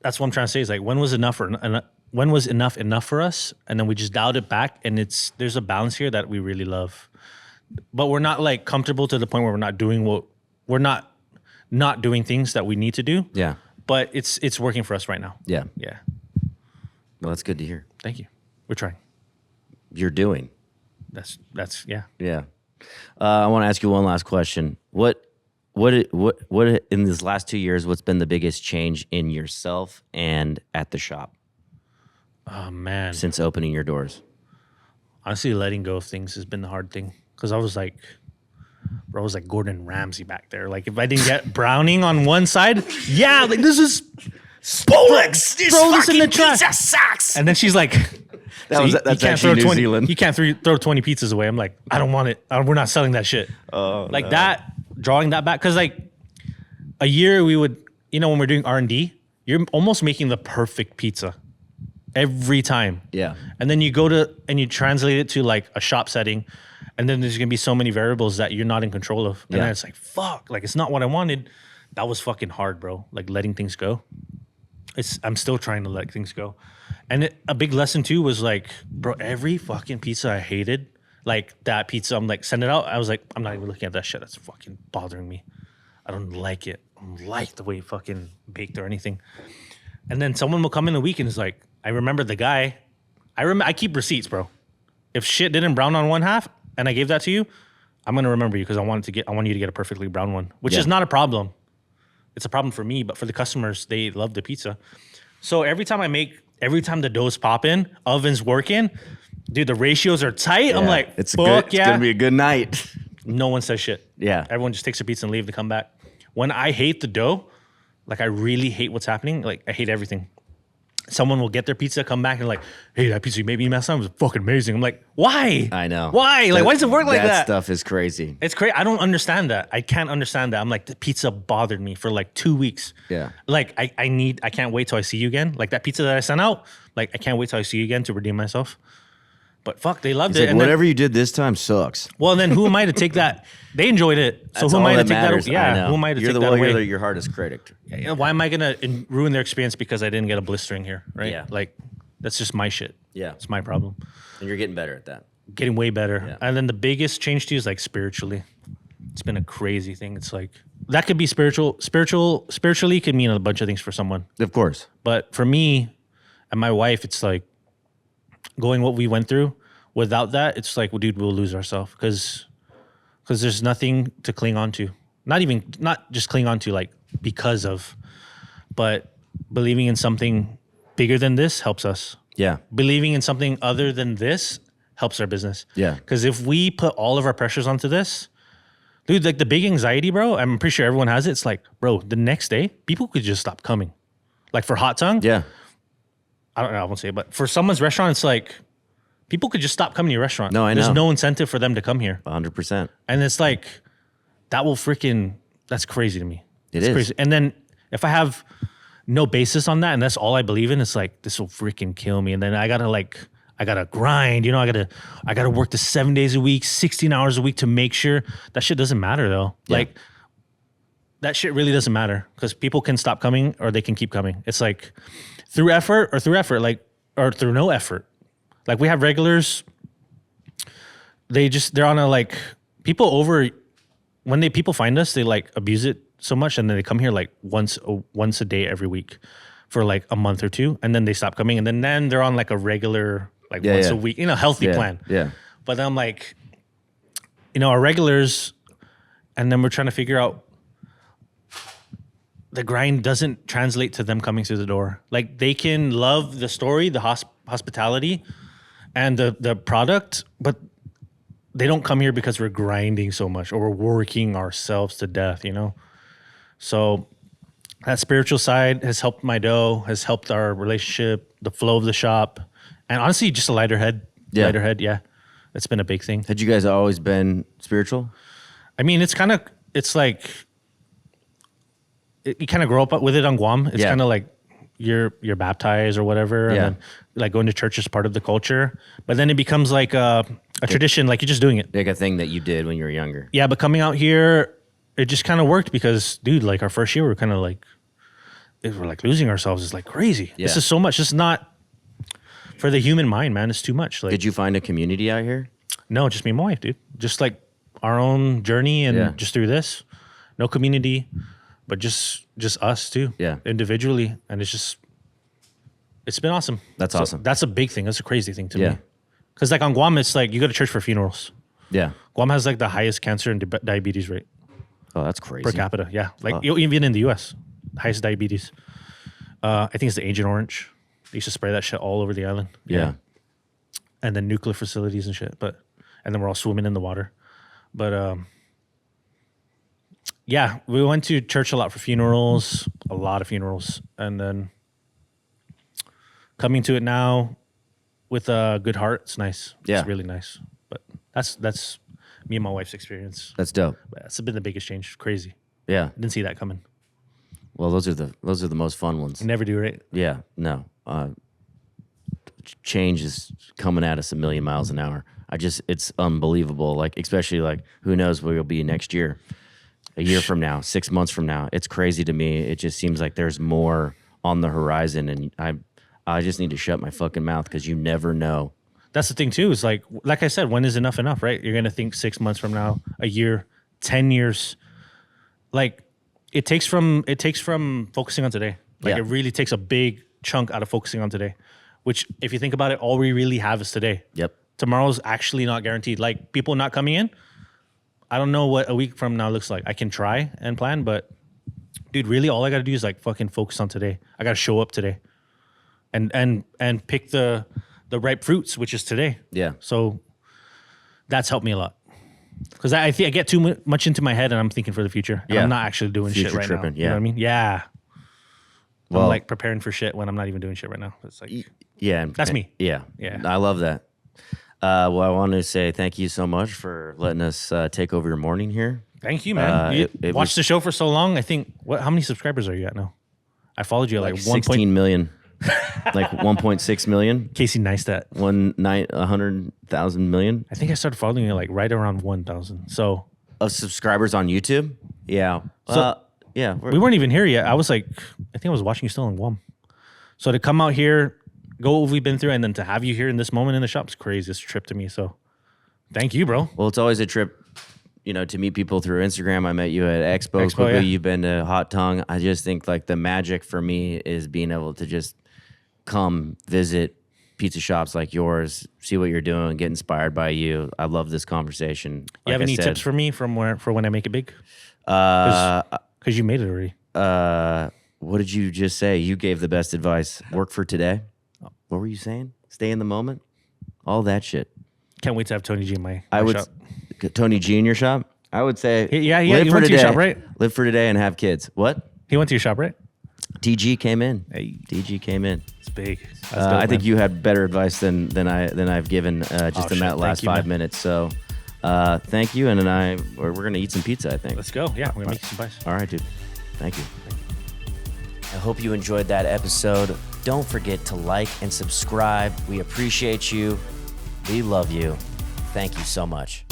A: that's what I'm trying to say is like, when was enough enough for us? And then we just dialed it back. And there's a balance here that we really love. But we're not like comfortable to the point where we're not doing things that we need to do.
B: Yeah.
A: But it's working for us right now.
B: Yeah.
A: Yeah.
B: Well, that's good to hear.
A: Thank you. We're trying.
B: You're doing.
A: That's yeah.
B: Yeah. I want to ask you one last question. What in this last 2 years, what's been the biggest change in yourself and at the shop
A: Oh man.
B: since opening your doors?
A: Honestly, letting go of things has been the hard thing. Because I was like Gordon Ramsay back there. Like if I didn't get Browning on one side, yeah, like this is
B: Bollocks!
A: throw this in the trash.
B: Pizza sucks!
A: And then she's like,
B: That's actually New Zealand.
A: You can't throw 20 pizzas away. I'm like, I don't want it. We're not selling that shit. That, drawing that back. Because like a year we would, when we're doing R&D, you're almost making the perfect pizza every time.
B: Yeah.
A: And then you go to, and you translate it to like a shop setting. And then there's going to be so many variables that you're not in control of. And then it's like, fuck, like it's not what I wanted. That was fucking hard, bro. Like letting things go. I'm still trying to let things go. And a big lesson too was like, bro, every fucking pizza I hated, like that pizza, I'm like, send it out. I was like, I'm not even looking at that shit. That's fucking bothering me. I don't like it. I don't like the way it fucking baked or anything. And then someone will come in a week and is like, I remember the guy. I keep receipts, bro. If shit didn't brown on one half and I gave that to you, I'm gonna remember you because I want you to get a perfectly brown one, which is not a problem. It's a problem for me, but for the customers, they love the pizza. So every time the dough's popping, oven's working, dude, the ratios are tight. I'm like,
B: it's
A: fuck yeah.
B: It's gonna be a good night.
A: No one says shit.
B: Yeah.
A: Everyone just takes their pizza and leave to come back. When I hate the dough, like I really hate what's happening. Like I hate everything. Someone will get their pizza, come back and like, hey, that pizza you made me last time was fucking amazing. I'm like, why?
B: I know.
A: Why? Like, why does it work like that?
B: That stuff is crazy.
A: It's crazy. I don't understand that. I can't understand that. I'm like, the pizza bothered me for like 2 weeks.
B: Yeah.
A: Like I can't wait till I see you again. Like that pizza that I sent out, like I can't wait till I see you again to redeem myself. But fuck, they loved
B: It's
A: it.
B: like,
A: And
B: whatever you did this time sucks.
A: well, then who am I to take that? They enjoyed it. So
B: That's
A: who am
B: all
A: I to
B: that
A: take
B: matters.
A: that? Yeah.
B: I know.
A: Who am I to
B: You're
A: take
B: the
A: that
B: one.
A: away?
B: You're your hardest critic.
A: Why am I gonna ruin their experience because I didn't get a blistering here? Right?
B: Yeah.
A: Like that's just my shit.
B: Yeah.
A: It's my problem.
B: And you're getting better at that.
A: Getting way better.
B: Yeah.
A: And then the biggest change too is like spiritually. It's been a crazy thing. It's like that could be spiritually could mean a bunch of things for someone.
B: Of course.
A: But for me and my wife, it's like going what we went through. Without that, it's like, well, dude, we'll lose ourselves because there's nothing to cling on to. Not just cling on to like because of, but believing in something bigger than this helps us.
B: Yeah.
A: Believing in something other than this helps our business.
B: Yeah.
A: Because if we put all of our pressures onto this, dude, like the big anxiety, bro, I'm pretty sure everyone has it. It's like, bro, the next day, people could just stop coming. Like for Hot Tongue,
B: Yeah.
A: I don't know, I won't say it, but for someone's restaurant, it's like, people could just stop coming to your restaurant.
B: No, I know.
A: There's no incentive for them to come here.
B: 100%.
A: And it's like, that's crazy to me.
B: It
A: It's
B: is.
A: crazy. And then if I have no basis on that and that's all I believe in, it's like, this will freaking kill me. And then I gotta grind, I gotta work the 7 days a week, 16 hours a week to make sure that shit doesn't matter though.
B: Yeah.
A: Like that shit really doesn't matter because people can stop coming or they can keep coming. It's like through effort, like, or through no effort. Like we have regulars, they're on a like, people find us, they like abuse it so much and then they come here like once a day every week. for like a month or two, and then they stop coming, and then they're on like a regular, like
B: Yeah,
A: once
B: yeah.
A: a week, healthy
B: Yeah,
A: plan.
B: yeah.
A: But then I'm like, our regulars, and then we're trying to figure out the grind doesn't translate to them coming through the door. Like they can love the story, the hospitality, and the product, but they don't come here because we're grinding so much or we're working ourselves to death, So that spiritual side has helped my dough, has helped our relationship, the flow of the shop, and honestly, just a lighter head.
B: Yeah.
A: Lighter head, yeah. It's been a big thing.
B: Had you guys always been spiritual?
A: I mean, it's like you kind of grow up with it on Guam. It's
B: Yeah.
A: kind of like you're baptized or whatever, and
B: Yeah.
A: then like going to church is part of the culture. But then it becomes like a tradition, like you're just doing it.
B: Like a thing that you did when you were younger.
A: Yeah, but coming out here, it just kind of worked because, dude, like our first year, we're kind of like, we're like losing ourselves. It's like crazy.
B: Yeah.
A: This is so much. It's not for the human mind, man. It's too much. Like,
B: Did you find a community out here?
A: no, just me and my wife, dude. Just like our own journey and
B: Yeah.
A: just through this. No community, but just us too.
B: Yeah.
A: Individually. And it's been awesome.
B: That's
A: So
B: awesome.
A: That's a big thing. That's a crazy thing to
B: Yeah.
A: me. Because like on Guam, it's like you go to church for funerals.
B: Yeah.
A: Guam has like the highest cancer and diabetes rate
B: Oh, that's crazy.
A: per capita. Yeah. Like even in the US, highest diabetes. I think it's the Agent Orange. They used to spray that shit all over the island.
B: Yeah.
A: And then nuclear facilities and shit. And then we're all swimming in the water. But yeah, we went to church a lot for funerals, a lot of funerals. And then coming to it now with a good heart, it's nice.
B: Yeah.
A: It's really nice. But that's me and my wife's experience.
B: That's dope.
A: That's been the biggest change. Crazy.
B: Yeah.
A: Didn't see that coming.
B: Well, those are the most fun ones.
A: You never do, right?
B: Yeah. No. Change is coming at us a million miles an hour. It's unbelievable. Like, especially like, who knows where you'll be next year, a year from now, 6 months from now. It's crazy to me. It just seems like there's more on the horizon, and I just need to shut my fucking mouth because you never know.
A: That's the thing too. Is like I said, when is enough, right? You're gonna think 6 months from now, a year, 10 years. Like it takes from focusing on today. Like
B: Yeah.
A: it really takes a big chunk out of focusing on today. Which, if you think about it, all we really have is today.
B: Yep.
A: Tomorrow's actually not guaranteed. Like people not coming in, I don't know what a week from now looks like. I can try and plan, but dude, really all I gotta do is like fucking focus on today. I gotta show up today. And pick the ripe fruits, which is today.
B: Yeah.
A: So that's helped me a lot. Because I think I get too much into my head and I'm thinking for the future. And
B: Yeah.
A: I'm not actually doing
B: Future
A: shit right
B: tripping,
A: now.
B: yeah.
A: You know what I mean? Yeah.
B: Well-
A: I'm like preparing for shit when I'm not even doing shit right now. It's like,
B: Yeah.
A: That's me.
B: Yeah.
A: Yeah.
B: I love that. Well, I want to say thank you so much for letting us take over your morning here.
A: thank you, man. You
B: it
A: watched
B: was-
A: the show for so long. I think, how many subscribers are you at now? I followed you at like
B: 16 million. Like 1.6 million.
A: Casey Neistat.
B: 100,000 million
A: I think I started following you like right around 1,000. So
B: of subscribers on YouTube. Yeah. Yeah.
A: we weren't even here yet. I was like, I think I was watching you still in Guam. So to come out here, go what we've been through, and then to have you here in this moment in the shop is crazy. It's a trip to me. So thank you, bro.
B: Well, it's always a trip, to meet people through Instagram. I met you at Expo.
A: Expo,
B: Quickly,
A: yeah.
B: You've been to Hot Tongue. I just think like the magic for me is being able to just come visit pizza shops like yours, see what you're doing, get inspired by you. I love this conversation.
A: You have
B: Like I
A: any
B: said,
A: tips for me for when I make it big?
B: Uh,
A: Because you made it already.
B: what did you just say? You gave the best advice. Work for today. What were you saying? Stay in the moment. All that shit.
A: Can't wait to have Tony G in my
B: I would
A: shop.
B: Tony G in your shop. I would say,
A: Yeah,
B: live
A: he
B: for
A: went to your
B: today.
A: shop, right?
B: Live for today and have kids. What?
A: He went to your shop, right?
B: TG came in.
A: Hey.
B: TG came in.
A: It's big. That's dope,
B: I think
A: man.
B: you had better advice than I've given just
A: Oh,
B: in
A: shit.
B: that last
A: Thank you,
B: 5
A: man.
B: minutes. So thank you, and then we're gonna eat some pizza. I think.
A: Let's go. Yeah, we're gonna make some pies.
B: All right, dude. Thank you.
E: I hope you enjoyed that episode. Don't forget to like and subscribe. We appreciate you. We love you. Thank you so much.